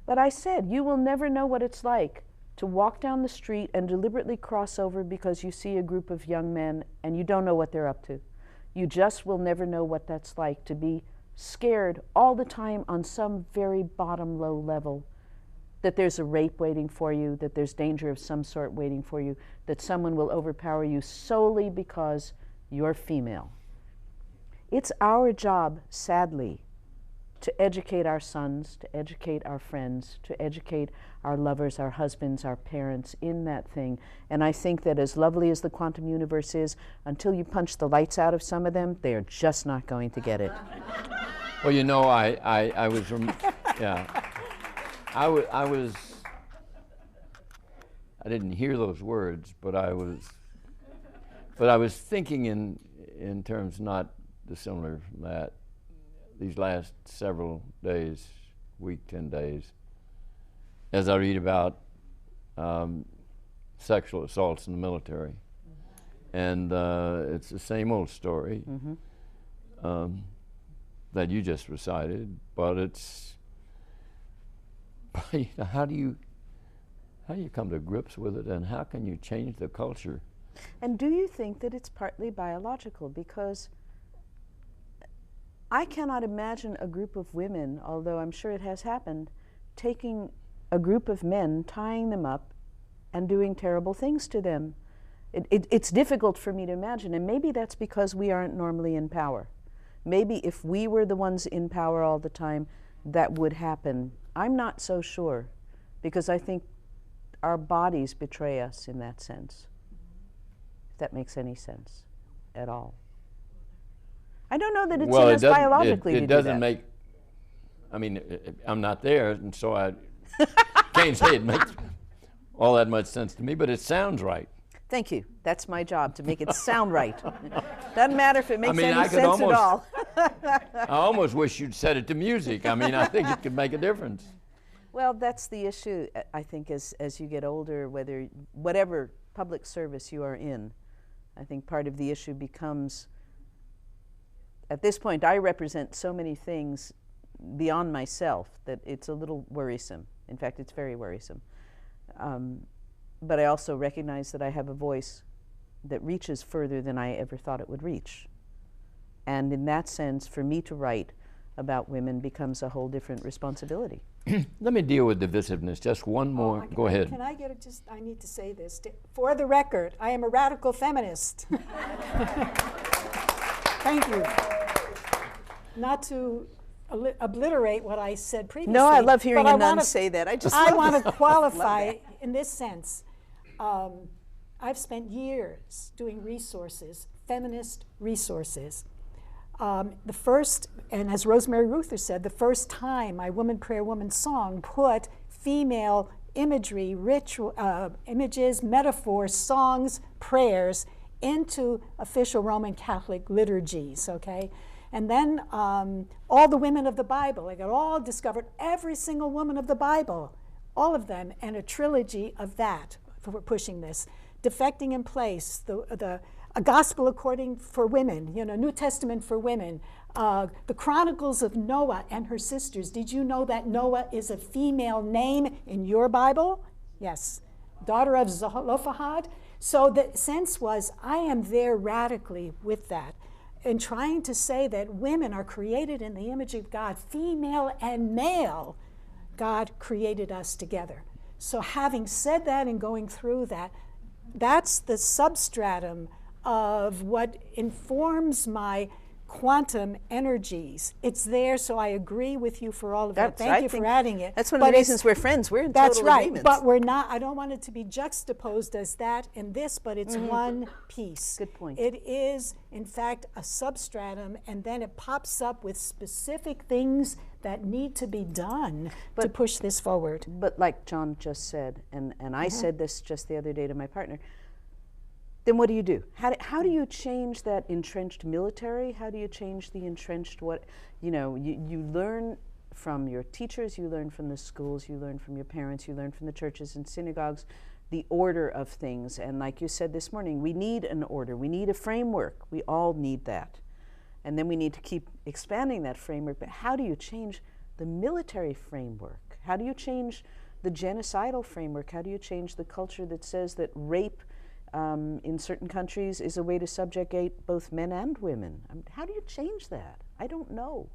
But I said, you will never know what it's like to walk down the street and deliberately cross over because you see a group of young men and you don't know what they're up to. You just will never know what that's like to be scared all the time on some very bottom low level that there's a rape waiting for you, that there's danger of some sort waiting for you, that someone will overpower you solely because you're female. It's our job, sadly, to educate our sons, to educate our friends, to educate our lovers, our husbands, our parents in that thing. And I think that as lovely as the quantum universe is, until you punch the lights out of some of them, they are just not going to get it. Well, you know, I didn't hear those words, but I was thinking in terms not dissimilar from that. These last several days, week, 10 days, as I read about sexual assaults in the military. And it's the same old story. that you just recited, but it's, how do you come to grips with it, and how can you change the culture? And do you think that it's partly biological? Because I cannot imagine a group of women, although I'm sure it has happened, taking a group of men, tying them up, and doing terrible things to them. It's difficult for me to imagine, and maybe that's because we aren't normally in power. Maybe if we were the ones in power all the time, that would happen. I'm not so sure, because I think our bodies betray us in that sense, if that makes any sense at all. I don't know that it's in us biologically to do that. It doesn't make, I mean, I'm not there, and so I can't say it makes all that much sense to me, but it sounds right. Thank you. That's my job, to make it sound right. Doesn't matter if it makes any sense almost, at all. I almost wish you'd set it to music. I mean, I think it could make a difference. Well, that's the issue, I think, as you get older, whatever public service you are in, I think part of the issue becomes, at this point, I represent so many things beyond myself that it's a little worrisome. In fact, it's very worrisome. But I also recognize that I have a voice that reaches further than I ever thought it would reach. And in that sense, for me to write about women becomes a whole different responsibility. Let me deal with divisiveness. Just one more. Go ahead. Can I get it? I need to say this. For the record, I am a radical feminist. Thank you. Not to obliterate what I said previously. No, I love hearing a nun say that. I want to qualify in this sense. I've spent years doing resources, feminist resources. The first, and as Rosemary Ruther said, the first time my Woman Prayer Woman song put female imagery, ritual, images, metaphors, songs, prayers into official Roman Catholic liturgies, okay? And then all the women of the Bible, I got all discovered, every single woman of the Bible, all of them, and a trilogy of that for pushing this. Defecting in Place, a Gospel According for Women, New Testament for Women, the Chronicles of Noah and her sisters. Did you know that Noah is a female name in your Bible? Yes, daughter of Zelophehad. So the sense was, I am there radically with that, and trying to say that women are created in the image of God, female and male. God created us together. So having said that and going through that, that's the substratum of what informs my quantum energies. It's there, so I agree with you for all of that. Thank you for adding it. That's one of the reasons we're friends. We're in total agreement. But we're not, I don't want it to be juxtaposed as that and this, but it's one piece. Good point. It is, in fact, a substratum, and then it pops up with specific things that need to be done to push this forward. But like John just said, and I said this just the other day to my partner, then what do you do? How do you change that entrenched military? How do you change the entrenched you learn from your teachers, you learn from the schools, you learn from your parents, you learn from the churches and synagogues, the order of things. And like you said this morning, we need an order. We need a framework. We all need that. And then we need to keep expanding that framework. But how do you change the military framework? How do you change the genocidal framework? How do you change the culture that says that rape in certain countries is a way to subjugate both men and women? How do you change that? I don't know.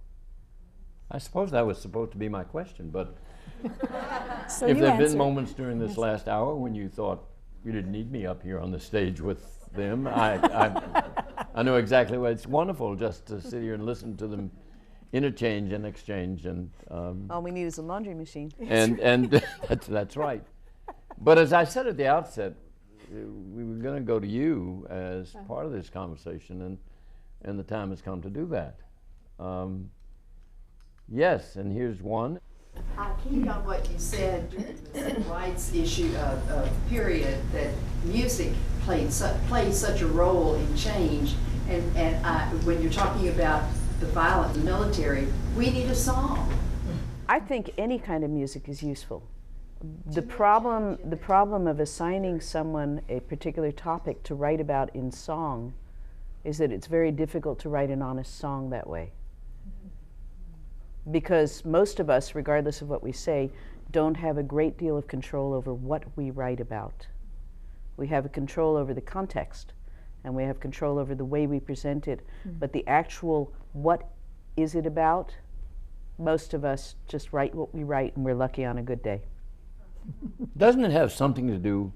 I suppose that was supposed to be my question, but So if there have been moments during this last hour when you thought you didn't need me up here on the stage with them, I know exactly what. It's wonderful just to sit here and listen to them interchange and exchange, and all we need is a laundry machine. And that's right. But as I said at the outset, we were going to go to you as part of this conversation, and the time has come to do that. Yes, and here's one. I keyed on what you said during the civil rights issue period, that music plays such a role in change, and when you're talking about the violent military, we need a song. I think any kind of music is useful. The problem of assigning someone a particular topic to write about in song is that it's very difficult to write an honest song that way. Because most of us, regardless of what we say, don't have a great deal of control over what we write about. We have a control over the context, and we have control over the way we present it, but the actual what is it about, most of us just write what we write, and we're lucky on a good day. Doesn't it have something to do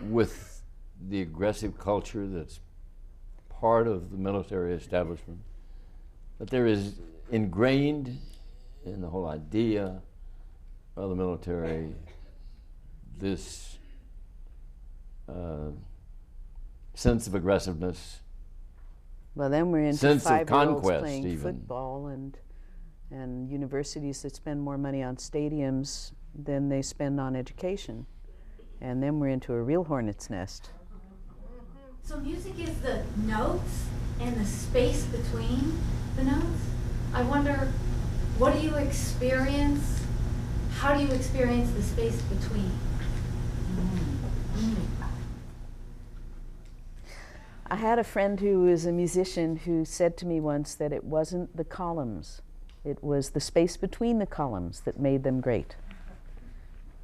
with the aggressive culture that's part of the military establishment? That there is ingrained in the whole idea of the military this sense of aggressiveness. Well, then we're into Sense of 5-year-olds conquest, playing even. football and universities that spend more money on stadiums than they spend on education. And then we're into a real hornet's nest. So music is the notes and the space between the notes? I wonder, what do you experience? How do you experience the space between? I had a friend who was a musician who said to me once that it wasn't the columns, it was the space between the columns that made them great.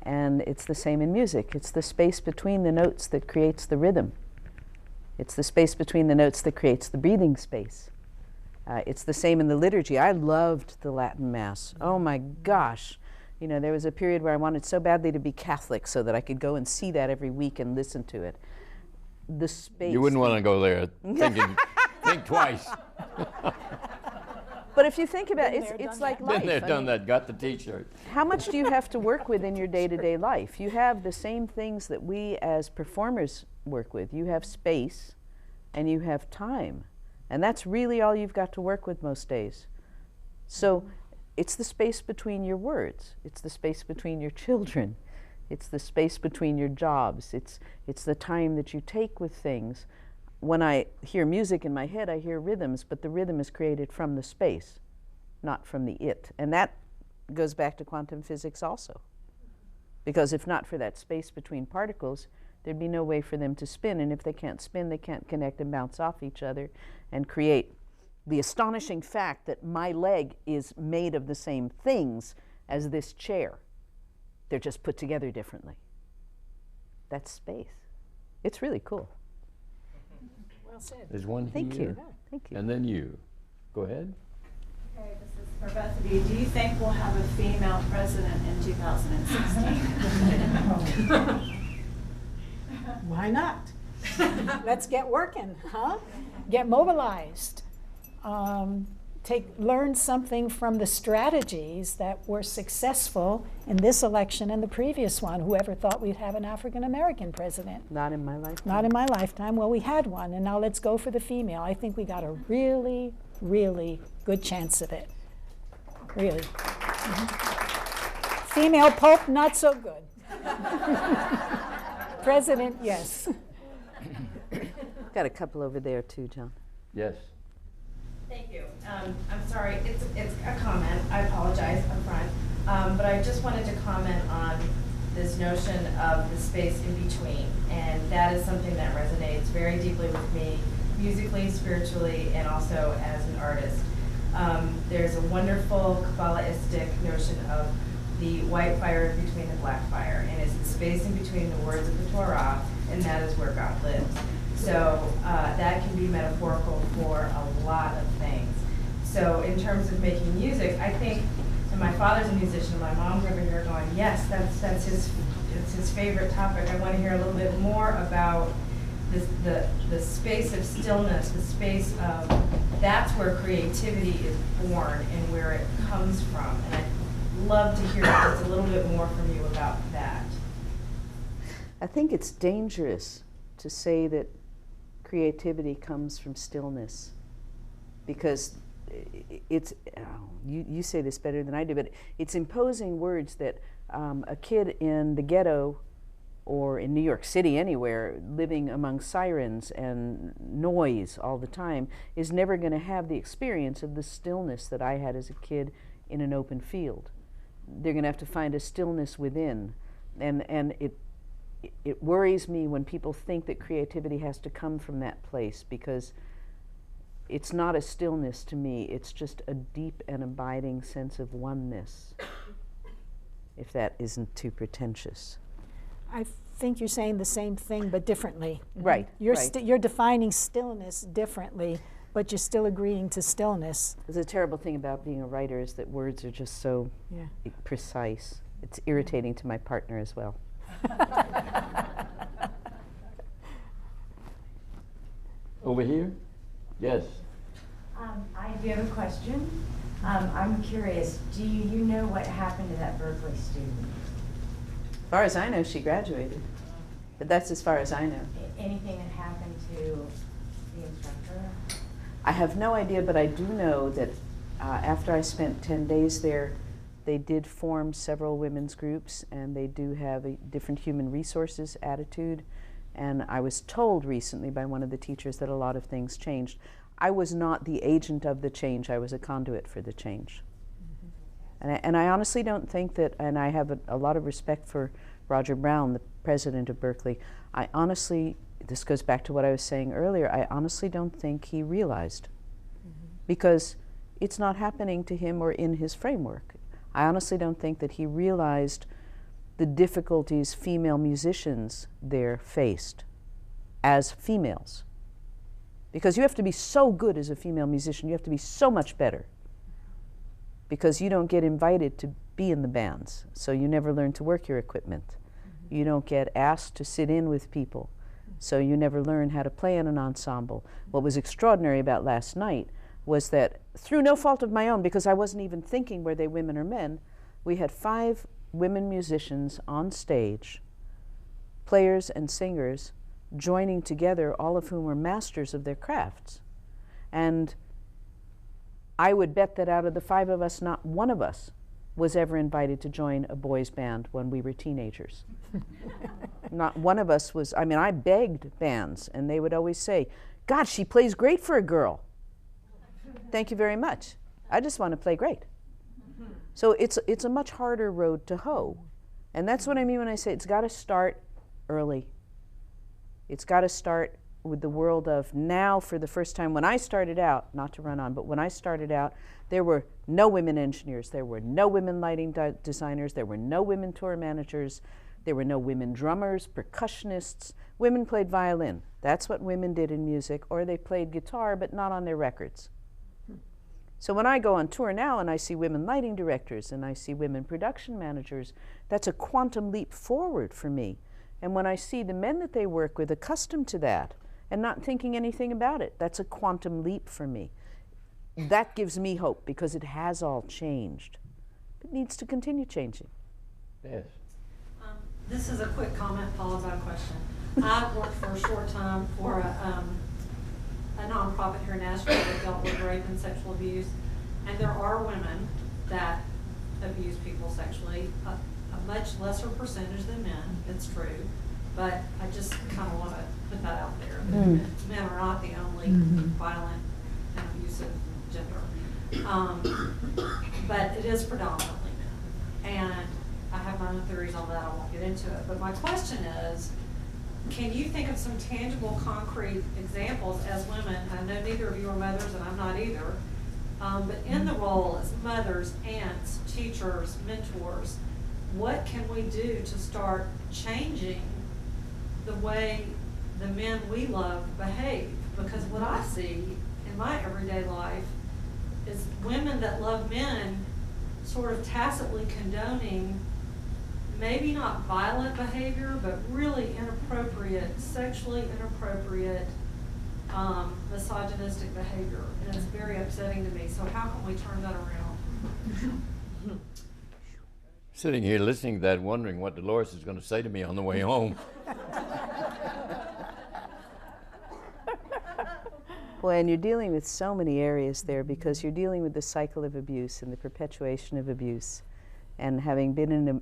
And it's the same in music. It's the space between the notes that creates the rhythm. It's the space between the notes that creates the breathing space. It's the same in the liturgy. I loved the Latin Mass. Oh my gosh. You know, there was a period where I wanted so badly to be Catholic so that I could go and see that every week and listen to it. The space. You wouldn't want to go there thinking, think twice. But if you think about it, Been there, it's done like that. life. Been there, I done mean, that, got the t-shirt. how much do you have to work with in your day-to-day life? You have the same things that we as performers work with. You have space and you have time. And that's really all you've got to work with most days. So it's the space between your words. It's the space between your children. It's the space between your jobs. It's the time that you take with things. When I hear music in my head, I hear rhythms, but the rhythm is created from the space, not from the it. And that goes back to quantum physics also. Because if not for that space between particles, there'd be no way for them to spin. And if they can't spin, they can't connect and bounce off each other and create the astonishing fact that my leg is made of the same things as this chair. They're just put together differently. That's space. It's really cool. Well said. There's one Thank here, you. Thank you. and then you. Go ahead. Okay, this is for both of you. Do you think we'll have a female president in 2016? Why not? Let's get working, huh? Get mobilized. Learn something from the strategies that were successful in this election and the previous one. Whoever thought we'd have an African-American president? Not in my lifetime. Not in my lifetime. Well, we had one, and now let's go for the female. I think we got a really, really good chance of it. Really. Female Pope, not so good. President, yes. Got a couple over there too, John. Yes. Thank you. I'm sorry, it's a comment. I apologize up front. But I just wanted to comment on this notion of the space in between. And that is something that resonates very deeply with me, musically, spiritually, and also as an artist. There's a wonderful Kabbalistic notion of the white fire between the black fire, and it's the space in between the words of the Torah, and that is where God lives. So that can be metaphorical for a lot of things. So in terms of making music, I think, and my father's a musician, and my mom's over here going, yes, that's his favorite topic. I want to hear a little bit more about this, the space of stillness, the space of, that's where creativity is born and where it comes from. And I'd love to hear just a little bit more from you about that. I think it's dangerous to say that creativity comes from stillness, because it's, you say this better than I do, but it's imposing words that a kid in the ghetto or in New York City, anywhere, living among sirens and noise all the time, is never going to have the experience of the stillness that I had as a kid in an open field. They're going to have to find a stillness within, and it worries me when people think that creativity has to come from that place, because it's not a stillness to me, it's just a deep and abiding sense of oneness, if that isn't too pretentious. I think you're saying the same thing but differently. Right, You're, right. you're defining stillness differently, but you're still agreeing to stillness. The terrible thing about being a writer is that words are just so precise. It's irritating to my partner as well. Over here? Yes. I do have a question. I'm curious, do you know what happened to that Berkeley student? As far as I know, she graduated. But that's as far as I know. Anything that happened to the instructor? I have no idea, but I do know that after I spent 10 days there, they did form several women's groups, and they do have a different human resources attitude. And I was told recently by one of the teachers that a lot of things changed. I was not the agent of the change, I was a conduit for the change. And I honestly don't think that, and I have a lot of respect for Roger Brown, the president of Berkeley. I honestly, this goes back to what I was saying earlier, I honestly don't think he realized. Because it's not happening to him or in his framework. I honestly don't think that he realized the difficulties female musicians there faced as females. Because you have to be so good as a female musician, you have to be so much better. Because you don't get invited to be in the bands, so you never learn to work your equipment. You don't get asked to sit in with people, so you never learn how to play in an ensemble. What was extraordinary about last night was that, through no fault of my own, because I wasn't even thinking were they women or men, we had 5 women musicians on stage, players and singers, joining together, all of whom were masters of their crafts. And I would bet that out of the 5 of us, not one of us was ever invited to join a boys' band when we were teenagers. Not one of us was, I mean, I begged bands, and they would always say, God, she plays great for a girl. Thank you very much. I just want to play great. So it's a much harder road to hoe. And that's what I mean when I say it's got to start early. It's got to start with the world of now. For the first time, when I started out, not to run on, but when I started out, there were no women engineers, there were no women lighting designers, there were no women tour managers, there were no women drummers, percussionists. Women played violin. That's what women did in music, or they played guitar, but not on their records. So when I go on tour now and I see women lighting directors and I see women production managers, that's a quantum leap forward for me. And when I see the men that they work with accustomed to that and not thinking anything about it, that's a quantum leap for me. That gives me hope because it has all changed. It needs to continue changing. Yes. This is a quick comment followed by a question. I worked for a short time for a nonprofit here in Nashville that dealt with rape and sexual abuse. And there are women that abuse people sexually, a much lesser percentage than men, it's true. But I just kind of want to put that out there. Men are not the only violent and abusive gender. But it is predominantly men. And I have my own theories on that, I won't get into it. But my question is, can you think of some tangible, concrete examples as women? I know neither of you are mothers, and I'm not either. But in the role as mothers, aunts, teachers, mentors, what can we do to start changing the way the men we love behave? Because what I see in my everyday life is women that love men sort of tacitly condoning maybe not violent behavior, but really inappropriate, sexually inappropriate, misogynistic behavior. And it's very upsetting to me. So how can we turn that around? Sitting here listening to that, wondering what Dolores is going to say to me on the way home. Well, and you're dealing with so many areas there because you're dealing with the cycle of abuse and the perpetuation of abuse. And having been in a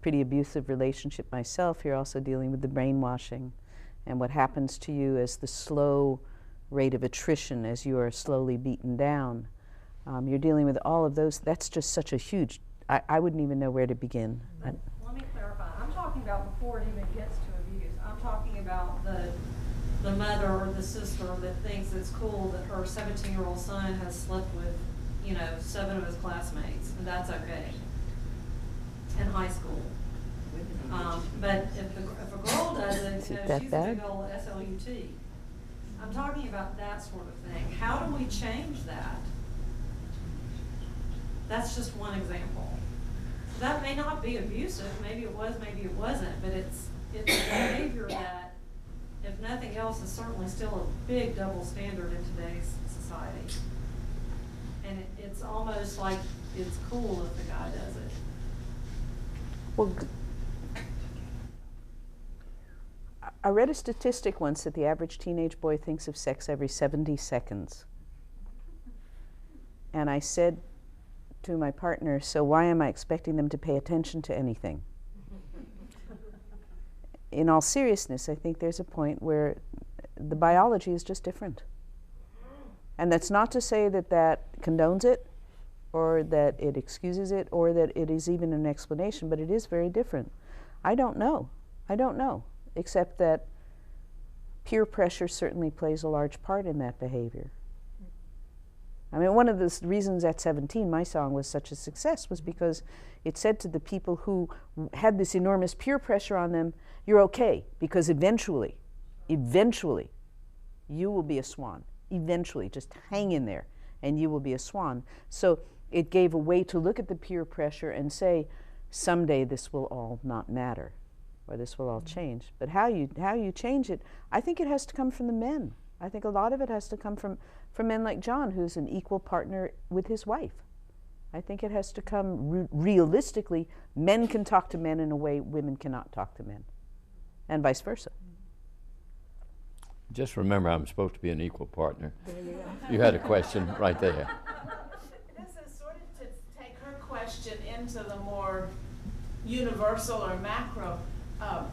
pretty abusive relationship myself, you're also dealing with the brainwashing and what happens to you as the slow rate of attrition as you are slowly beaten down. You're dealing with all of those. That's just such a huge, I wouldn't even know where to begin. Let me clarify. I'm talking about before it even gets to abuse. I'm talking about the the mother or the sister that thinks it's cool that her 17-year-old son has slept with, 7 of his classmates, and that's okay in high school. But if a girl does it, Is it she's that a bad? big old SLUT. I'm talking about that sort of thing. How do we change that? That's just one example. That may not be abusive, maybe it was, maybe it wasn't, but it's a behavior that, if nothing else, is certainly still a big double standard in today's society. And it's almost like it's cool if the guy does it. Well, I read a statistic once that the average teenage boy thinks of sex every 70 seconds. And I said to my partner, so why am I expecting them to pay attention to anything? In all seriousness, I think there's a point where the biology is just different. And that's not to say that that condones it, or that it excuses it, or that it is even an explanation, but it is very different. I don't know, except that peer pressure certainly plays a large part in that behavior. I mean, one of the reasons at 17 my song was such a success was because it said to the people who had this enormous peer pressure on them, you're okay, because eventually, you will be a swan. Eventually, just hang in there, and you will be a swan. So it gave a way to look at the peer pressure and say, someday this will all not matter, or this will all change. But how you change it, I think it has to come from the men. I think a lot of it has to come from men like John, who's an equal partner with his wife. I think it has to come realistically. Men can talk to men in a way women cannot talk to men, and vice versa. Just remember, I'm supposed to be an equal partner. There you go. You had a question right there. This is sort of to take her question into the more universal or macro.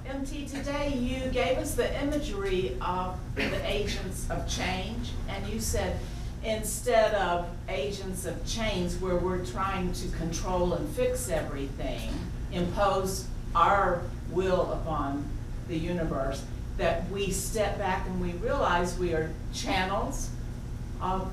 MT, today you gave us the imagery of the agents of change, and you said instead of agents of change where we're trying to control and fix everything, impose our will upon the universe, that we step back and we realize we are channels of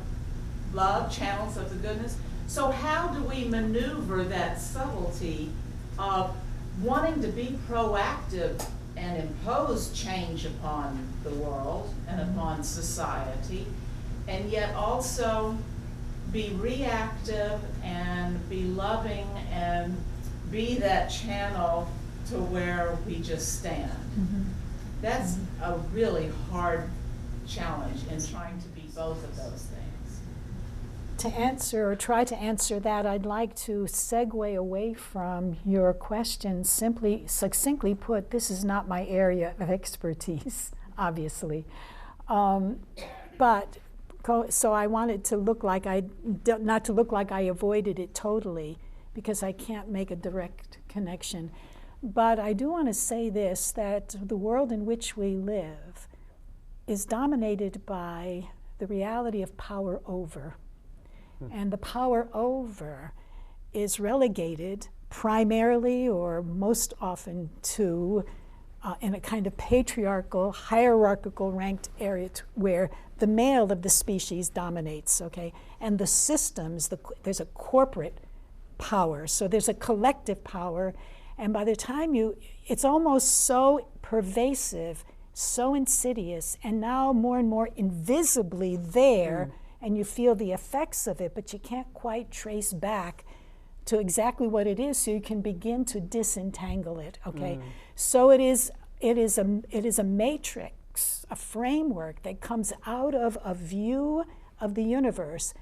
love, channels of the goodness. So how do we maneuver that subtlety of wanting to be proactive and impose change upon the world and upon society, and yet also be reactive and be loving and be that channel to where we just stand? Mm-hmm. That's a really hard challenge in trying to be both of those things. To answer, or try to answer that, I'd like to segue away from your question. Succinctly put, this is not my area of expertise, obviously. So I wanted to look like not to look like I avoided it totally, because I can't make a direct connection. But I do want to say this, that the world in which we live is dominated by the reality of power over. And the power over is relegated primarily or most often to, in a kind of patriarchal, hierarchical ranked area where the male of the species dominates, okay? And the systems, there's a corporate power, so there's a collective power, and by the time it's almost so pervasive, so insidious, and now more and more invisibly there, and you feel the effects of it, but you can't quite trace back to exactly what it is, so you can begin to disentangle it, okay? So it is a matrix, a framework that comes out of a view of the universe,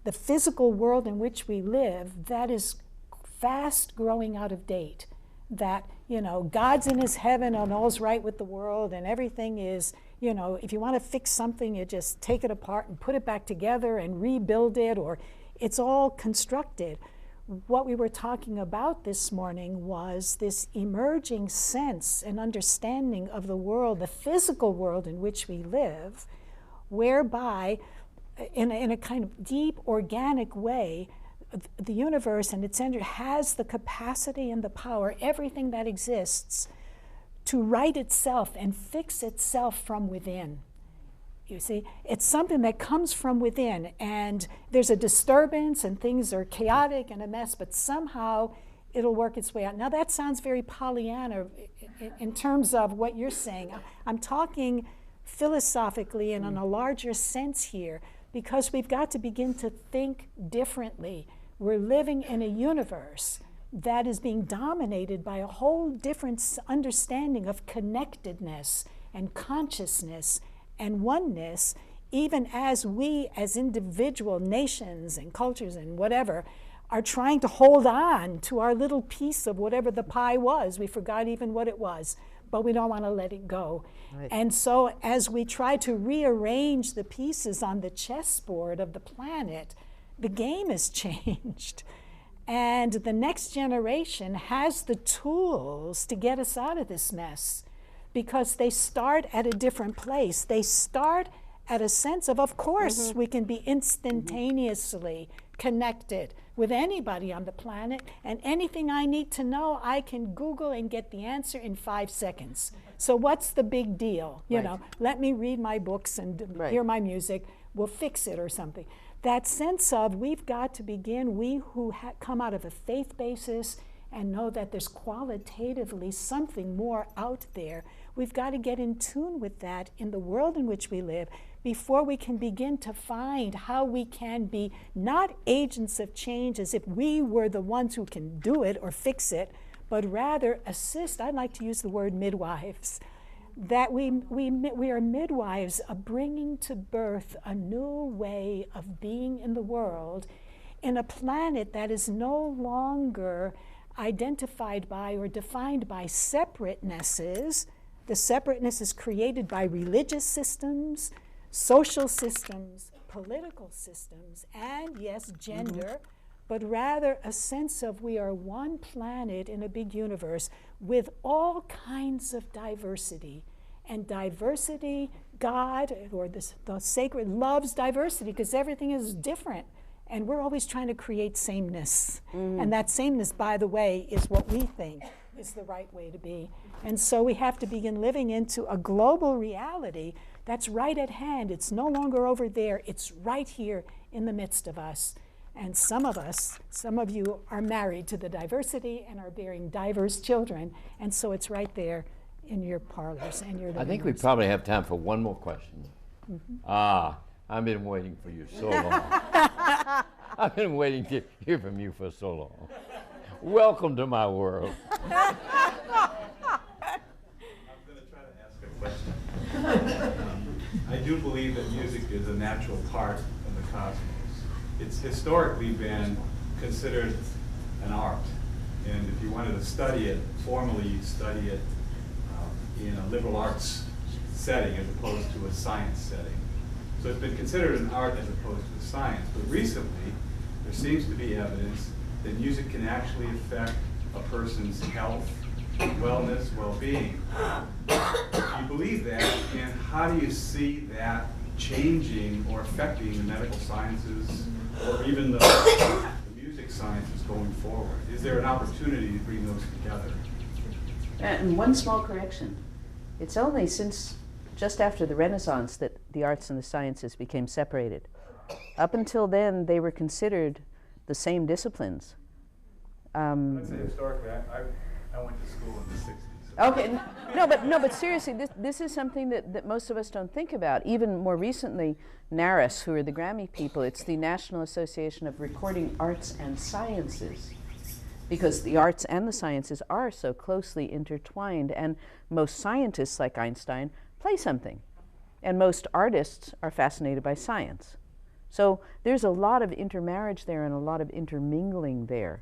the physical world in which we live, that is fast growing out of date. That, God's in his heaven and all's right with the world, and everything is, if you want to fix something, you just take it apart and put it back together and rebuild it, or it's all constructed. What we were talking about this morning was this emerging sense and understanding of the world, the physical world in which we live, whereby, in a kind of deep, organic way, the universe and its energy has the capacity and the power, everything that exists, to right itself and fix itself from within. You see, it's something that comes from within, and there's a disturbance and things are chaotic and a mess, but somehow it'll work its way out. Now that sounds very Pollyanna in terms of what you're saying. I'm talking philosophically and in a larger sense here, because we've got to begin to think differently. We're living in a universe that is being dominated by a whole different understanding of connectedness and consciousness and oneness, even as we as individual nations and cultures and whatever are trying to hold on to our little piece of whatever the pie was. We forgot even what it was, but we don't want to let it go. Right. And so as we try to rearrange the pieces on the chessboard of the planet, the game has changed. And the next generation has the tools to get us out of this mess, because they start at a different place. They start at a sense of course, we can be instantaneously connected with anybody on the planet, and anything I need to know, I can Google and get the answer in 5 seconds. So what's the big deal? You know, let me read my books and hear my music, we'll fix it or something. That sense of we've got to begin, we who come out of a faith basis and know that there's qualitatively something more out there, we've got to get in tune with that in the world in which we live before we can begin to find how we can be not agents of change as if we were the ones who can do it or fix it, but rather assist. I'd like to use the word midwives. That we are midwives of bringing to birth a new way of being in the world, in a planet that is no longer identified by or defined by separatenesses. The separateness is created by religious systems, social systems, political systems, and yes, gender, but rather a sense of we are one planet in a big universe with all kinds of diversity. And diversity, God, or the sacred, loves diversity because everything is different. And we're always trying to create sameness. And that sameness, by the way, is what we think is the right way to be. And so we have to begin living into a global reality that's right at hand. It's no longer over there. It's right here in the midst of us. And some of you are married to the diversity and are bearing diverse children. And so it's right there in your parlors and your living I think we rooms. probably have time for one more question. I've been waiting for you so long. I've been waiting to hear from you for so long. Welcome to my world. I'm going to try to ask a question. I do believe that music is a natural part of the cosmos. It's historically been considered an art. And if you wanted to study it formally, you'd study it in a liberal arts setting as opposed to a science setting. So it's been considered an art as opposed to a science. But recently, there seems to be evidence that music can actually affect a person's health, wellness, well-being. Do you believe that? And how do you see that changing or affecting the medical sciences or even the music sciences going forward? Is there an opportunity to bring those together? And one small correction. It's only since just after the Renaissance that the arts and the sciences became separated. Up until then, they were considered the same disciplines. Let's say historically, I went to school in the 60s. Okay, no, but seriously, this is something that most of us don't think about. Even more recently, NARAS, who are the Grammy people, it's the National Association of Recording Arts and Sciences, because the arts and the sciences are so closely intertwined, and most scientists, like Einstein, play something, and most artists are fascinated by science. So there's a lot of intermarriage there and a lot of intermingling there.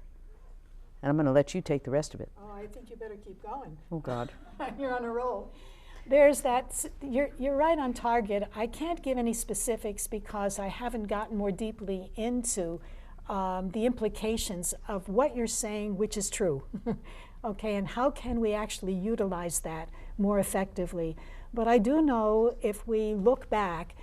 And I'm going to let you take the rest of it. Oh, I think you better keep going. Oh, God. You're on a roll. There's that, you're right on target. I can't give any specifics because I haven't gotten more deeply into the implications of what you're saying, which is true. Okay, and how can we actually utilize that more effectively? But I do know if we look back,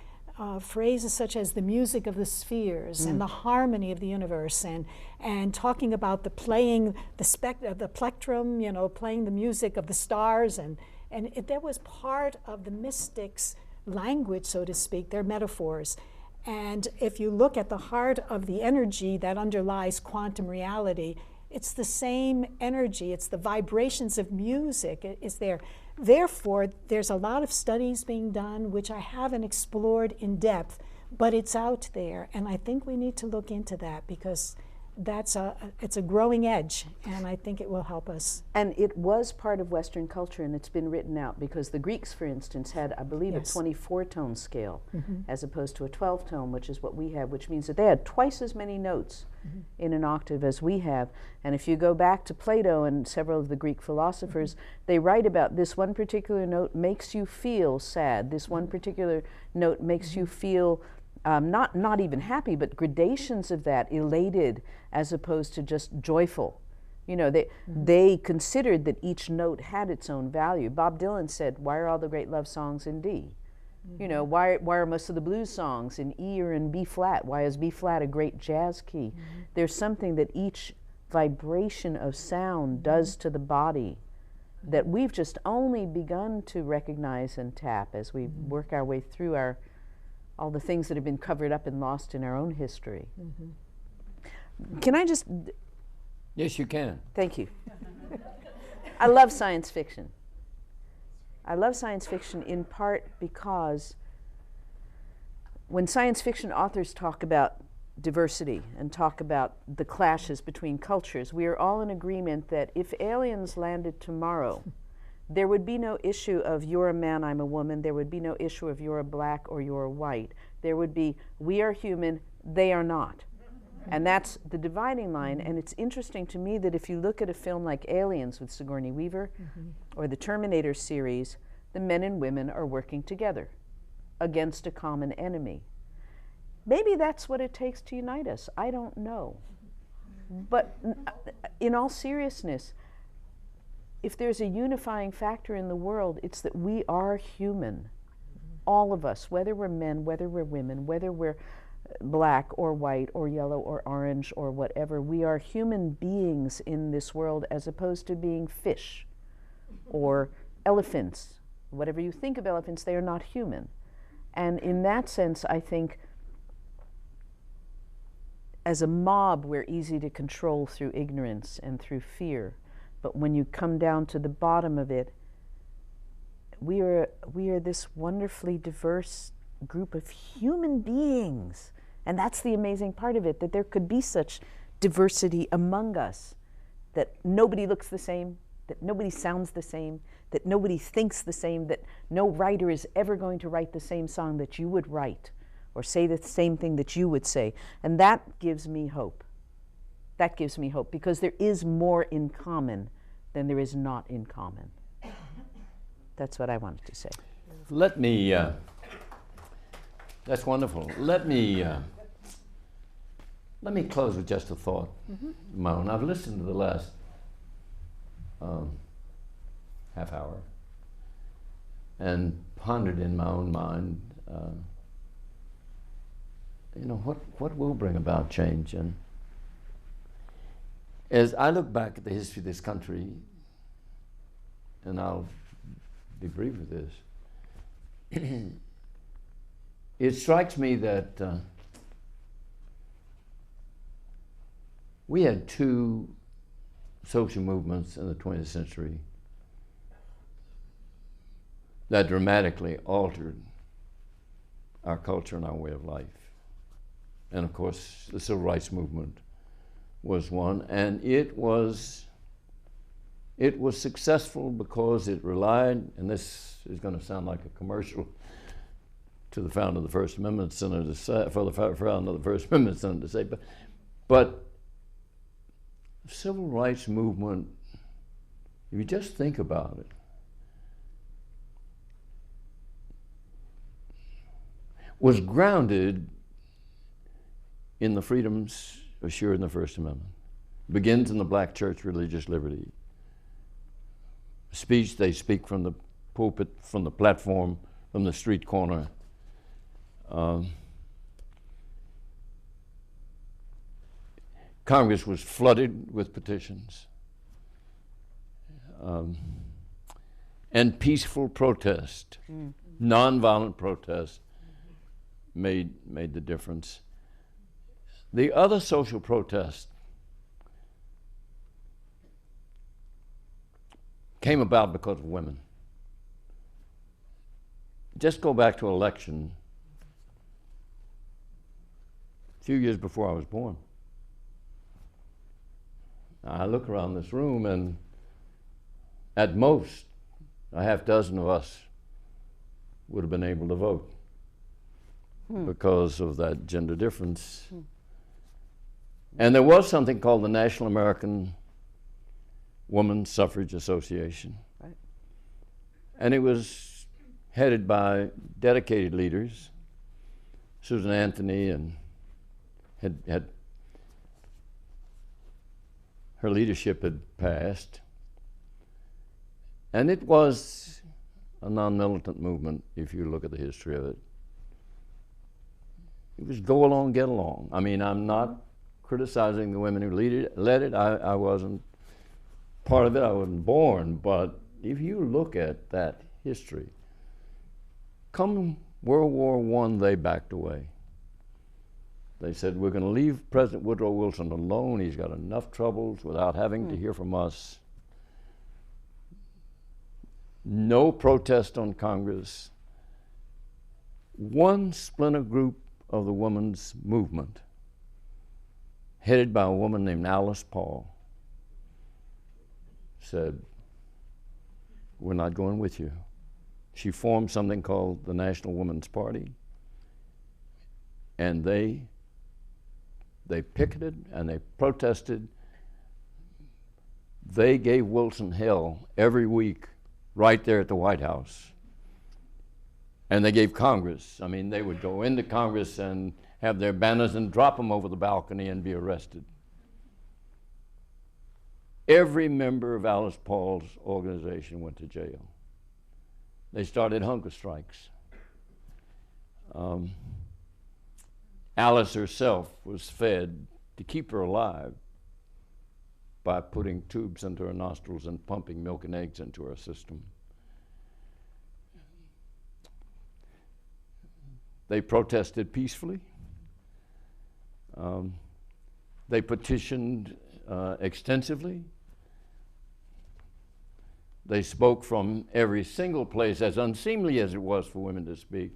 phrases such as the music of the spheres and the harmony of the universe, and talking about the playing the plectrum, you know, playing the music of the stars, and that was part of the mystics' language, so to speak. They're metaphors. And if you look at the heart of the energy that underlies quantum reality, it's the same energy. It's the vibrations of music is there. Therefore, there's a lot of studies being done, which I haven't explored in depth, but it's out there. And I think we need to look into that because it's a growing edge, and I think it will help us. And it was part of Western culture, and it's been written out because the Greeks, for instance, had, I believe, Yes. a 24-tone scale as opposed to a 12-tone, which is what we have, which means that they had twice as many notes in an octave as we have. And if you go back to Plato and several of the Greek philosophers, they write about this one particular note makes you feel sad. This one particular note makes you feel not even happy, but gradations of that, elated as opposed to just joyful. You know, they considered that each note had its own value. Bob Dylan said, why are all the great love songs in D? You know, why are most of the blues songs in E or in B flat? Why is B flat a great jazz key? There's something that each vibration of sound does to the body that we've just only begun to recognize and tap as we work our way through all the things that have been covered up and lost in our own history. Can I just... Yes, you can. Thank you. I love science fiction. I love science fiction in part because when science fiction authors talk about diversity and talk about the clashes between cultures, we are all in agreement that if aliens landed tomorrow, there would be no issue of you're a man, I'm a woman. There would be no issue of you're a black or you're a white. There would be we are human, they are not. And that's the dividing line. And it's interesting to me that if you look at a film like Aliens with Sigourney Weaver or the Terminator series, the men and women are working together against a common enemy. Maybe that's what it takes to unite us. I don't know. But in all seriousness, if there's a unifying factor in the world, it's that we are human. All of us, whether we're men, whether we're women, whether we're black or white or yellow or orange or whatever, we are human beings in this world as opposed to being fish or elephants. Whatever you think of elephants, they are not human. And in that sense, I think as a mob, we're easy to control through ignorance and through fear. But when you come down to the bottom of it, we are this wonderfully diverse group of human beings. And that's the amazing part of it, that there could be such diversity among us, that nobody looks the same, that nobody sounds the same, that nobody thinks the same, that no writer is ever going to write the same song that you would write or say the same thing that you would say. And that gives me hope. That gives me hope because there is more in common than there is not in common. That's what I wanted to say. Let me, that's wonderful. Let me close with just a thought of my own. I've listened to the last half hour and pondered in my own mind, what will bring about change? And as I look back at the history of this country, and I'll be brief with this, it strikes me that we had two social movements in the 20th century that dramatically altered our culture and our way of life. And of course, the Civil Rights Movement was one, and it was successful because it relied, and this is going to sound like a commercial to the founder of the First Amendment Center to say, for the founder of the First Amendment Center to say, but the Civil Rights Movement, if you just think about it, was grounded in the freedoms assured in the First Amendment. Begins in the black church religious liberty. Speech they speak from the pulpit, from the platform, from the street corner. Congress was flooded with petitions. And peaceful protest Nonviolent protest made the difference. The other social protest came about because of women. Just go back to election a few years before I was born. I look around this room, and at most, a half dozen of us would have been able to vote because of that gender difference. And there was something called the National American Women's Suffrage Association. Right. And it was headed by dedicated leaders. Susan Anthony and had her leadership had passed. And it was a non-militant movement, if you look at the history of it. It was go along, get along. I mean, I'm not criticizing the women who led it. I wasn't part of it. I wasn't born. But if you look at that history, come World War I, they backed away. They said, we're going to leave President Woodrow Wilson alone. He's got enough troubles without having to hear from us. No protest on Congress. One splinter group of the women's movement, headed by a woman named Alice Paul, said, we're not going with you. She formed something called the National Women's Party, and they picketed and they protested. They gave Wilson hell every week right there at the White House. And they gave Congress, I mean, they would go into Congress and have their banners and drop them over the balcony and be arrested. Every member of Alice Paul's organization went to jail. They started hunger strikes. Alice herself was fed to keep her alive by putting tubes into her nostrils and pumping milk and eggs into her system. They protested peacefully. They petitioned extensively. They spoke from every single place, as unseemly as it was for women to speak.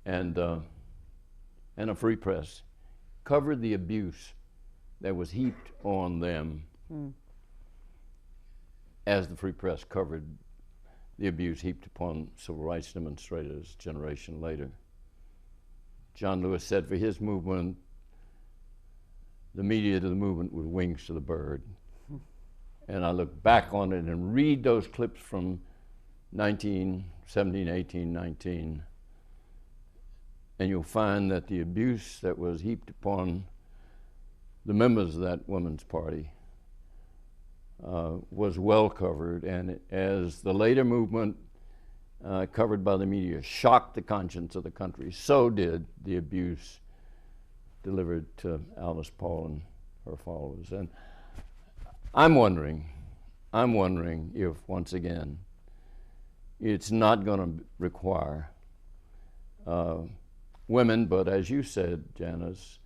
And a free press covered the abuse that was heaped on them as the free press covered the abuse heaped upon civil rights demonstrators a generation later. John Lewis said for his movement, the media to the movement was wings to the bird. And I look back on it and read those clips from 17, 18, 19, and you'll find that the abuse that was heaped upon the members of that women's party was well covered, and as the later movement covered by the media shocked the conscience of the country, so did the abuse delivered to Alice Paul and her followers. And I'm wondering if, once again, it's not going to require women, but as you said, Janis,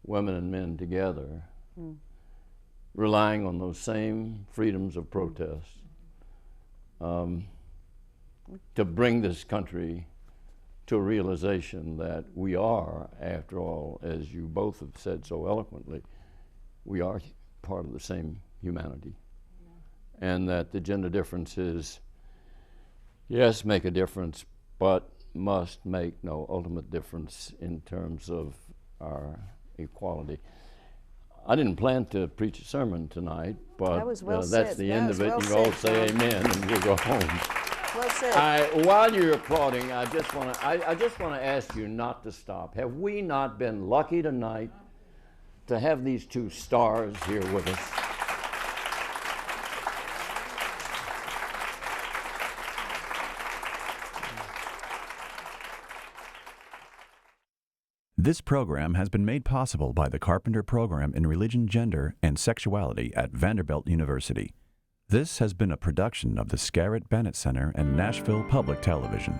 women and men together, relying on those same freedoms of protest to bring this country to a realization that we are, after all, as you both have said so eloquently, we are part of the same humanity. And that the gender differences, yes, make a difference, but must make no ultimate difference in terms of our equality. I didn't plan to preach a sermon tonight, but That was well that's said. the That end was of it. well You all said, say John. amen, and we'll go home. Well said. While you're applauding, I just want to ask you not to stop. Have we not been lucky tonight to have these two stars here with us? This program has been made possible by the Carpenter Program in Religion, Gender, and Sexuality at Vanderbilt University. This has been a production of the Scarritt Bennett Center and Nashville Public Television.